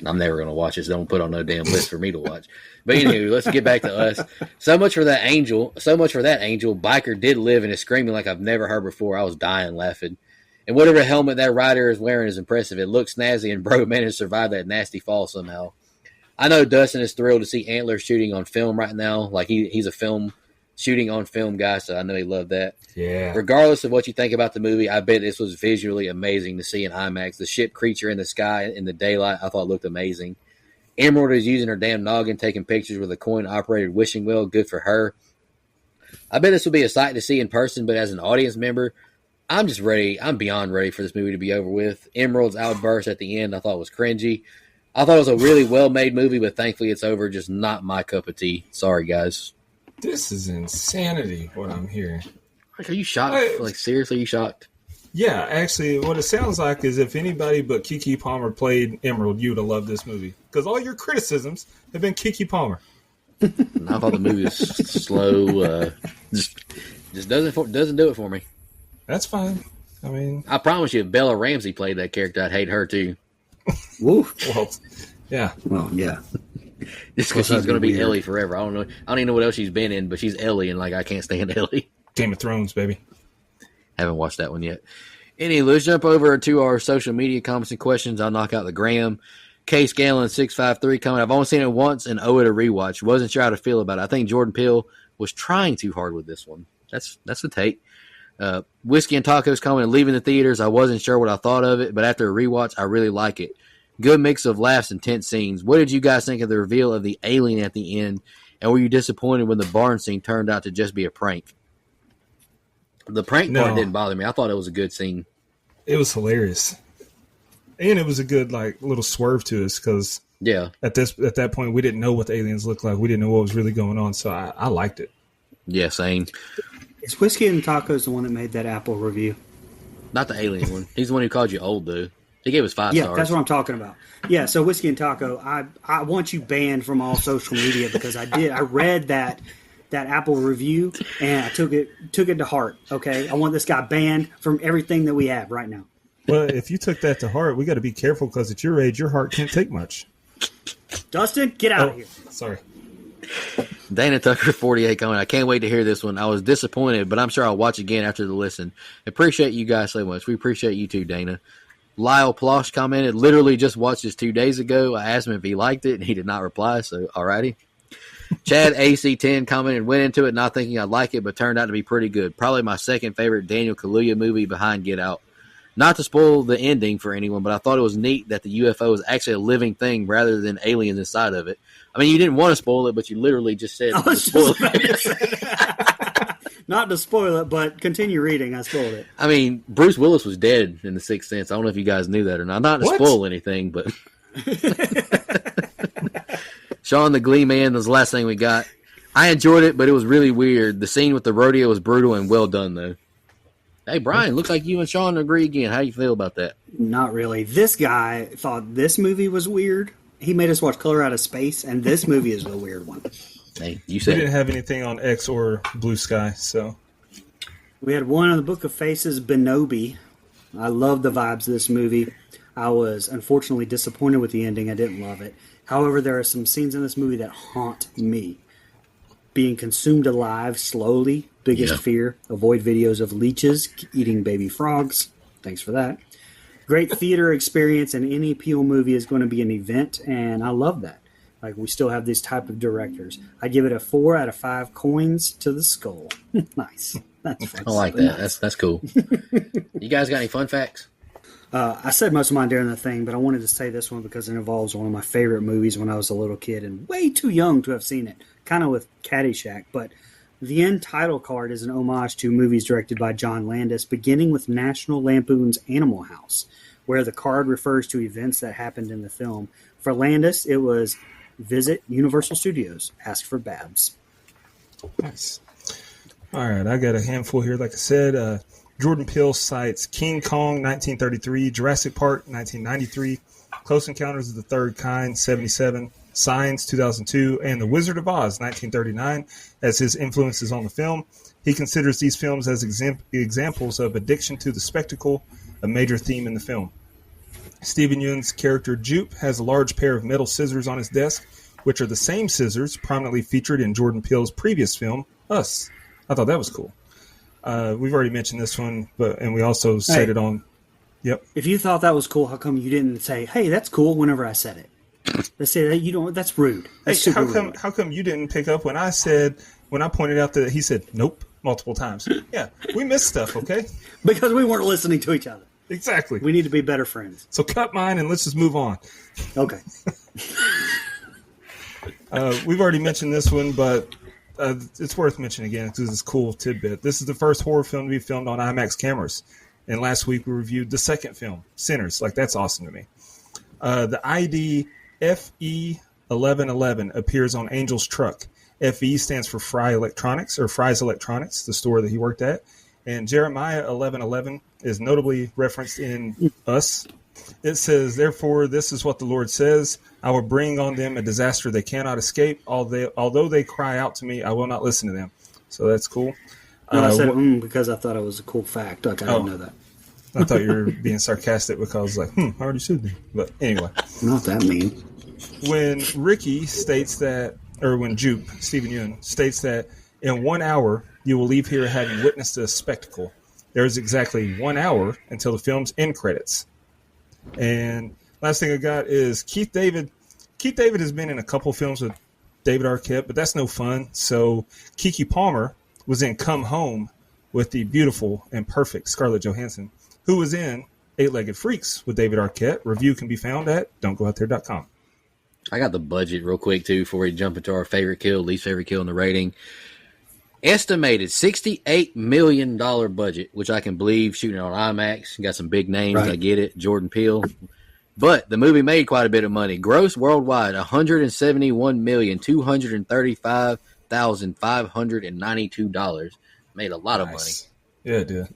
I'm never going to watch it. So don't put on no damn list for me to watch. But anyway, let's get back to us. So much for that angel. Biker did live and is screaming like I've never heard before. I was dying laughing. And whatever helmet that rider is wearing is impressive. It looks snazzy, and bro managed to survive that nasty fall somehow. I know Dustin is thrilled to see Antlers shooting on film right now. Like he's a film shooting on film guy, so I know he loved that. Yeah. Regardless of what you think about the movie, I bet this was visually amazing to see in IMAX. The ship creature in the sky in the daylight, I thought looked amazing. Emerald is using her damn noggin, taking pictures with a coin-operated wishing well. Good for her. I bet this will be a sight to see in person, but as an audience member, I'm just ready. I'm beyond ready for this movie to be over with. Emerald's outburst at the end I thought was cringy. I thought it was a really well-made movie, but thankfully it's over. Just not my cup of tea. Sorry, guys. This is insanity, what I'm hearing. Like, are you shocked? Like, seriously, you shocked? Yeah, actually, what it sounds like is if anybody but Keke Palmer played Emerald, you would have loved this movie. Because all your criticisms have been Keke Palmer. And I thought the movie was slow. Just doesn't do it for me. That's fine. I mean, I promise you, if Bella Ramsey played that character, I'd hate her too. Woo. well, yeah. Well, yeah. Just because Well, she's that'd going to be be weird. Ellie forever. I don't know. I don't even know what else she's been in, but she's Ellie, and like I can't stand Ellie. Game of Thrones, baby. Haven't watched that one yet. Anyway, let's jump over to our social media comments and questions. I'll knock out the Graham. Case Gallon 653 comment. I've only seen it once and owe it a rewatch. Wasn't sure how to feel about it. I think Jordan Peele was trying too hard with this one. That's the take. Whiskey and Tacos comment. Leaving the theaters, I wasn't sure what I thought of it, but after a rewatch, I really like it. Good mix of laughs and tense scenes. What did you guys think of the reveal of the alien at the end? And were you disappointed when the barn scene turned out to just be a prank? The prank part No. didn't bother me. I thought it was a good scene. It was hilarious. And it was a good, like, little swerve to us because Yeah. at that point, we didn't know what the aliens looked like. We didn't know what was really going on. So I liked it. Yeah, same. Is Whiskey and Tacos the one that made that Apple review? Not the alien one. He's the one who called you old, though. He gave us 5 Yeah, stars. that's what I'm talking about. Yeah, so Whiskey and Taco, I want you banned from all social media because I read that Apple review and I took it to heart. Okay, I want this guy banned from everything that we have right now. Well, if you took that to heart, we got to be careful because at your age, your heart can't take much. Dustin, get out of here. Sorry. Dana Tucker 48 comment. I can't wait to hear this one. I was disappointed, but I'm sure I'll watch again after the listen. Appreciate you guys so much. We appreciate you too, Dana. Lyle Plosh commented, literally just watched this 2 days ago. I asked him if he liked it, and he did not reply, so alrighty. Chad AC10 commented, went into it not thinking I'd like it, but turned out to be pretty good. Probably my second favorite Daniel Kaluuya movie behind Get Out. Not to spoil the ending for anyone, but I thought it was neat that the UFO was actually a living thing rather than aliens inside of it. I mean, you didn't want to spoil it, but you literally just said I to was spoil just about it. to say that. Not to spoil it, but continue reading. I spoiled it. I mean, Bruce Willis was dead in The Sixth Sense. I don't know if you guys knew that or not. Not to What? spoil anything, but Sean the Glee Man was the last thing we got. I enjoyed it, but it was really weird. The scene with the rodeo was brutal and well done, though. Hey, Brian, looks like you and Sean agree again. How do you feel about that? Not really. This guy thought this movie was weird. He made us watch Color Out of Space, and this movie is the weird one. Hey, you We said didn't have anything on X or Blue Sky, so We had one on the Book of Faces, Benobi. I love the vibes of this movie. I was unfortunately disappointed with the ending. I didn't love it. However, there are some scenes in this movie that haunt me. Being consumed alive slowly, biggest Yeah. fear. Avoid videos of leeches eating baby frogs. Thanks for that. Great theater experience in any Peele movie is going to be an event, and I love that. Like, we still have these type of directors. I give it a 4 out of 5 coins to the skull. Nice. That's fun. I like that. That's cool. You guys got any fun facts? I said most of mine during the thing, but I wanted to say this one because it involves one of my favorite movies when I was a little kid and way too young to have seen it. Kind of with Caddyshack, but the end title card is an homage to movies directed by John Landis, beginning with National Lampoon's Animal House, where the card refers to events that happened in the film. For Landis, it was visit Universal Studios, ask for Babs. Nice. All right, I got a handful here. Like I said, Jordan Peele cites King Kong, 1933, Jurassic Park, 1993, Close Encounters of the Third Kind, 77, Signs, 2002, and The Wizard of Oz, 1939, as his influences on the film. He considers these films as examples of addiction to the spectacle, a major theme in the film. Stephen Yeun's character Jupe has a large pair of metal scissors on his desk, which are the same scissors prominently featured in Jordan Peele's previous film, Us. I thought that was cool. We've already mentioned this one, and we also said it on. Yep. If you thought that was cool, how come you didn't say, "Hey, that's cool"? Whenever I said it, let's say that you don't. That's rude. That's Hey, super rude. how come you didn't pick up when I pointed out that he said nope multiple times? Yeah, we missed stuff. Okay, Because we weren't listening to each other. exactly. We need to be better friends. So cut mine and let's just move on. Okay. We've already mentioned this one, but it's worth mentioning again because it's a cool tidbit. This is the first horror film to be filmed on IMAX cameras. And last week we reviewed the second film, Sinners. Like, that's awesome to me. The ID FE1111 appears on Angel's truck. FE stands for Fry Electronics, or Fry's Electronics, the store that he worked at. And Jeremiah 11:11 is notably referenced in Us. It says, "Therefore, this is what the Lord says: I will bring on them a disaster they cannot escape. Although they cry out to me, I will not listen to them." So that's cool. No, I said because I thought it was a cool fact. Like, I didn't know that. I thought you were being sarcastic because, like, I already said that. But anyway, Not that mean. when Ricky states that, or when Jupe, Stephen Yeun, states that in 1 hour you will leave here having witnessed a spectacle, there is exactly 1 hour until the film's end credits. And last thing I got is Keith David. Keith David has been in a couple films with David Arquette, but that's no fun. So Keke Palmer was in Come Home with the beautiful and perfect Scarlett Johansson, who was in Eight-Legged Freaks with David Arquette. Review can be found at don'tgoouthere.com. I got the budget real quick, too, before we jump into our favorite kill, least favorite kill, and the rating. Estimated $68 million budget, which I can believe, shooting it on IMAX. Got some big names. Right. I get it. Jordan Peele. But the movie made quite a bit of money. Gross worldwide, $171,235,592. Made a lot of money. Yeah, it did.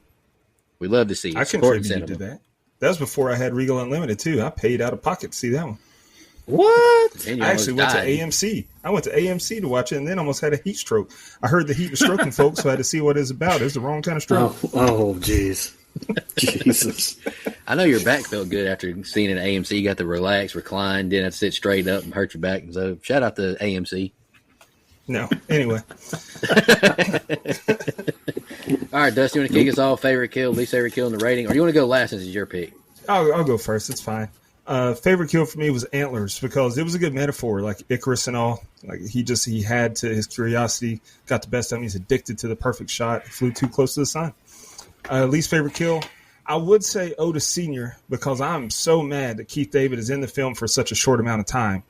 We love to see it. I Support contributed to cinema. that. That was before I had Regal Unlimited, too. I paid out of pocket to see that one. What? And you I actually went almost to died. AMC. I went to AMC to watch it and then almost had a heat stroke. I heard the heat was stroking folks, so I had to see what it's about. It was the wrong kind of stroke. Jeez. Jesus. I know your back felt good after seeing an AMC. You got to relax, recline, didn't have to sit straight up and hurt your back. So shout out to AMC. No. Anyway. All right, Dusty, you want to kick us off? Favorite kill, least favorite kill, and the rating? Or you want to go last since it's your pick? I'll go first. It's fine. Favorite kill for me was Antlers because it was a good metaphor, like Icarus and all. Like he had to, his curiosity got the best of him. He's addicted to the perfect shot. He flew too close to the sun. Least favorite kill, I would say Otis Sr. because I'm so mad that Keith David is in the film for such a short amount of time.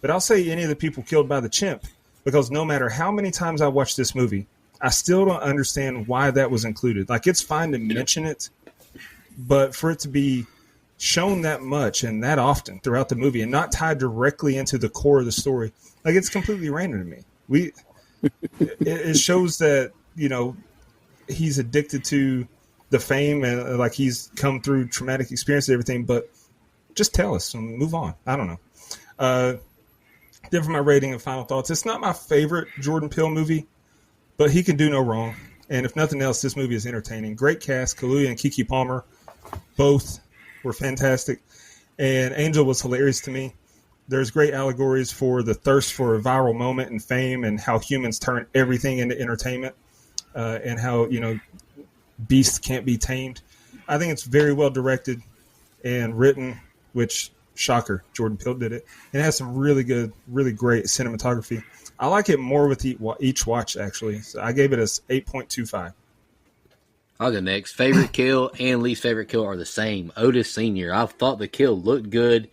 But I'll say any of the people killed by the chimp because no matter how many times I watch this movie, I still don't understand why that was included. Like, it's fine to mention it, but for it to be shown that much and that often throughout the movie and not tied directly into the core of the story, like, it's completely random to me. It shows that, he's addicted to the fame and like he's come through traumatic experiences and everything, but just tell us and move on. I don't know. Then for my rating and final thoughts, it's not my favorite Jordan Peele movie, but he can do no wrong. And if nothing else, this movie is entertaining. Great cast, Kaluuya and Keke Palmer, both were fantastic. And Angel was hilarious to me. there's great allegories for the thirst for a viral moment and fame, and how humans turn everything into entertainment, and how beasts can't be tamed. I think it's very well directed and written, which, shocker, Jordan Peele did it. It has some really good, really great cinematography. I like it more with each watch, actually. So I gave it a 8.25. I'll go next. Favorite kill and least favorite kill are the same. Otis Sr. I thought the kill looked good.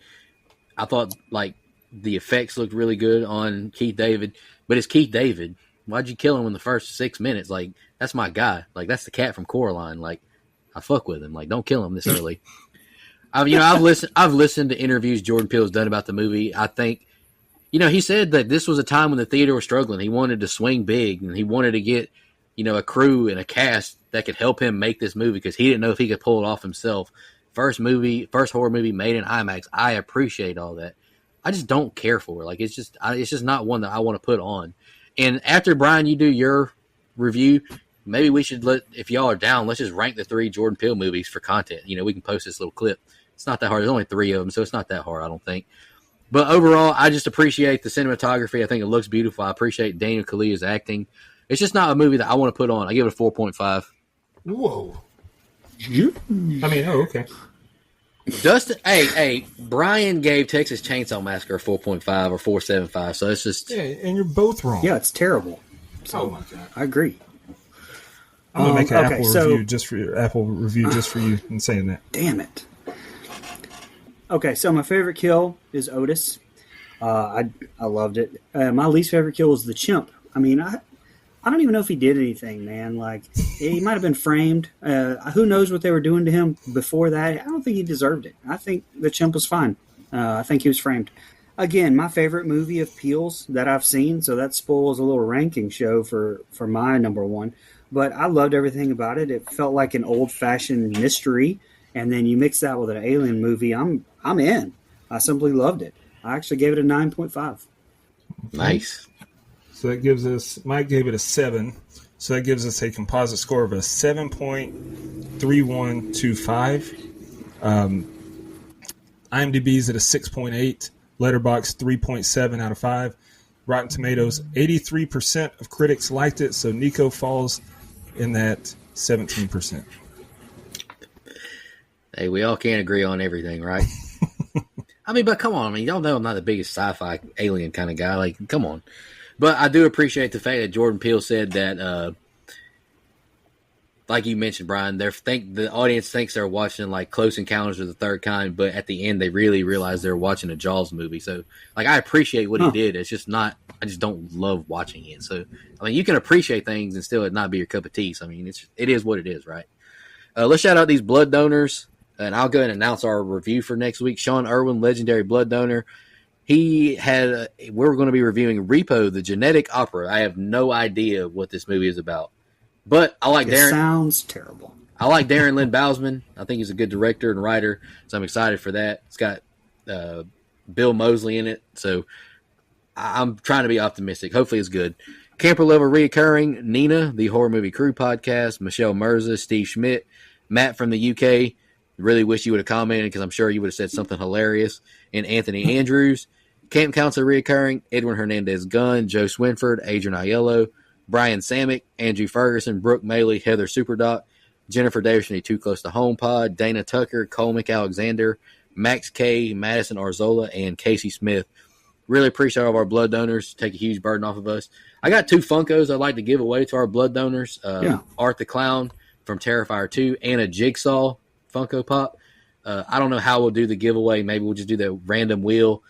I thought, like, the effects looked really good on Keith David. But it's Keith David. Why'd you kill him in the first 6 minutes? Like, that's my guy. Like, that's the cat from Coraline. Like, I fuck with him. Like, don't kill him this early. I've listened to interviews Jordan Peele's done about the movie. I think, he said that this was a time when the theater was struggling. He wanted to swing big, and he wanted to get, a crew and a cast that could help him make this movie, because he didn't know if he could pull it off himself. First horror movie made in IMAX. I appreciate all that. I just don't care for it. Like, it's just not one that I want to put on. And after, Brian, you do your review, maybe we should if y'all are down, let's just rank the 3 Jordan Peele movies for content. We can post this little clip. It's not that hard. There's only 3 of them, so it's not that hard, I don't think. But overall, I just appreciate the cinematography. I think it looks beautiful. I appreciate Daniel Kaluuya's acting. It's just not a movie that I want to put on. I give it a 4.5. Whoa. Okay. Dustin, hey, Brian gave Texas Chainsaw Massacre a 4.5 or 4.75, so it's just... Yeah, and you're both wrong. Yeah, it's terrible. So, oh, my God. I agree. I'm going to make an Apple review just for you in saying that. Damn it. Okay, so my favorite kill is Otis. I loved it. My least favorite kill was the chimp. I mean, I don't even know if he did anything, man. Like, he might have been framed. Who knows what they were doing to him before that? I don't think he deserved it. I think the chimp was fine. I think he was framed. Again, my favorite movie of Peele's that I've seen, so that spoils a little ranking show for my number one. But I loved everything about it. It felt like an old-fashioned mystery, and then you mix that with an alien movie. I'm in. I simply loved it. I actually gave it a 9.5. Nice. So that gives us, Mike gave it a 7. So that gives us a composite score of a 7.3125. IMDb's at a 6.8. Letterboxd 3.7 out of 5. Rotten Tomatoes, 83% of critics liked it. So Nico falls in that 17%. Hey, we all can't agree on everything, right? But come on. Y'all know I'm not the biggest sci-fi alien kind of guy. Like, come on. But I do appreciate the fact that Jordan Peele said that, like you mentioned, Brian, the audience thinks they're watching like Close Encounters of the Third Kind, but at the end they really realize they're watching a Jaws movie. So, like, I appreciate what he did. It's just not. I just don't love watching it. So, you can appreciate things and still it not be your cup of tea. So, it is what it is, right? Let's shout out these blood donors, and I'll go ahead and announce our review for next week. Sean Irwin, legendary blood donor. We're going to be reviewing Repo, the Genetic Opera. I have no idea what this movie is about. But I like Darren. It sounds terrible. I like Darren Lynn Bousman. I think he's a good director and writer, so I'm excited for that. It's got Bill Moseley in it, so I'm trying to be optimistic. Hopefully it's good. Camper Level Reoccurring, Nina, the Horror Movie Crew podcast, Michelle Mirza, Steve Schmidt, Matt from the UK. Really wish you would have commented because I'm sure you would have said something hilarious. And Anthony Andrews. Camp Counselor Reoccurring, Edwin Hernandez-Gunn, Joe Swinford, Adrian Aiello, Brian Samick, Andrew Ferguson, Brooke Maley, Heather Superdoc, Jennifer Davis from the Too Close to Home Pod, Dana Tucker, Cole McAlexander, Max K, Madison Arzola, and Casey Smith. Really appreciate all of our blood donors. Take a huge burden off of us. I got 2 Funkos I'd like to give away to our blood donors. Art the Clown from Terrifier 2 and a Jigsaw Funko Pop. I don't know how we'll do the giveaway. Maybe we'll just do the random wheel.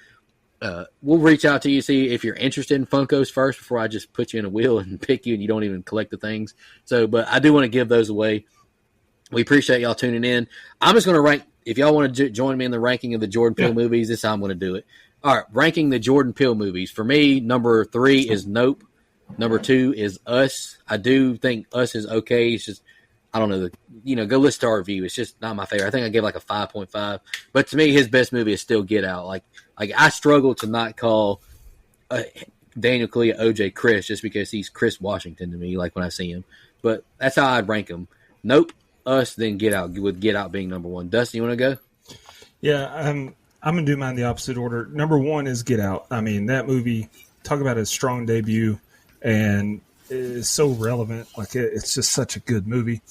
We'll reach out to you, see if you're interested in Funkos first before I just put you in a wheel and pick you and you don't even collect the things. But I do want to give those away. We appreciate y'all tuning in. I'm just going to rank, if y'all want to join me in the ranking of the Jordan Peele movies, this is how I'm going to do it. All right, ranking the Jordan Peele movies. For me, number 3 is Nope. Number 2 is Us. I do think Us is okay. It's just, I don't know, go listen to our review. It's just not my favorite. I think I gave like a 5.5. But to me, his best movie is still Get Out. Like I struggle to not call Daniel Kaluuya OJ Chris just because he's Chris Washington to me, like when I see him. But that's how I'd rank him. Nope, Us, then Get Out, with Get Out being number 1. Dustin, you want to go? Yeah, I'm going to do mine the opposite order. Number one is Get Out. I mean, that movie, talk about a strong debut, and it's so relevant. Like, it's just such a good movie.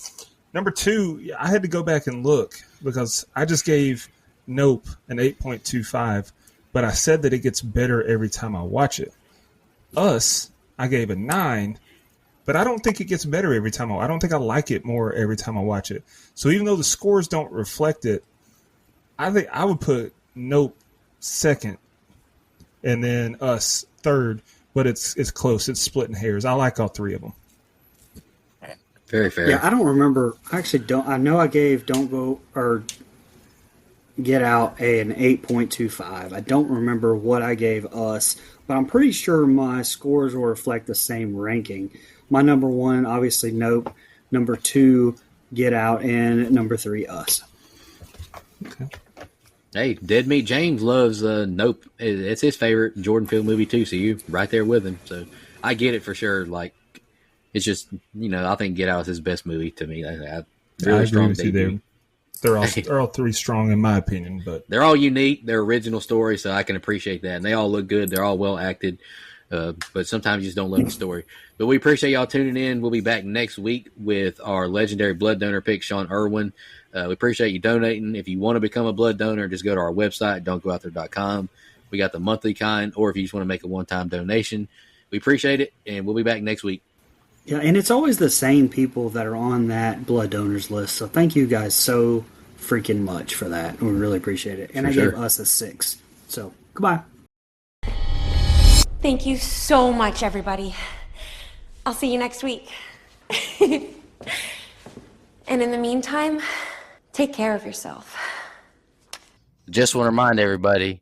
Number two, I had to go back and look because I just gave Nope an 8.25, but I said that it gets better every time I watch it. Us, I gave a 9, but I don't think it gets better every time. I don't think I like it more every time I watch it. So even though the scores don't reflect it, I think I would put Nope second, and then Us third. But it's close. It's splitting hairs. I like all three of them. Very fair. Yeah, I don't remember. I actually don't. I know I gave Don't Go or Get Out an 8.25. I don't remember what I gave Us, but I'm pretty sure my scores will reflect the same ranking. My number one, obviously, Nope. Number two, Get Out, and number three, Us. Okay. Hey, Dead Meat James loves Nope. It's his favorite Jordan Peele movie too. So you're right there with him. So I get it for sure. Like, it's just, I think Get Out is his best movie to me. I agree with you there. They're all three strong in my opinion, but they're all unique. They're original stories, so I can appreciate that. And they all look good. They're all well acted. But sometimes you just don't love the story. But we appreciate y'all tuning in. We'll be back next week with our legendary blood donor pick, Sean Irwin. We appreciate you donating. If you want to become a blood donor, just go to our website, don'tgooutthere.com. We got the monthly kind, or if you just want to make a one-time donation, we appreciate it, and we'll be back next week. Yeah, and it's always the same people that are on that blood donors list. So thank you guys so freaking much for that. We really appreciate it. And I gave Us a 6. So goodbye. Thank you so much, everybody. I'll see you next week. And in the meantime, take care of yourself. Just want to remind everybody,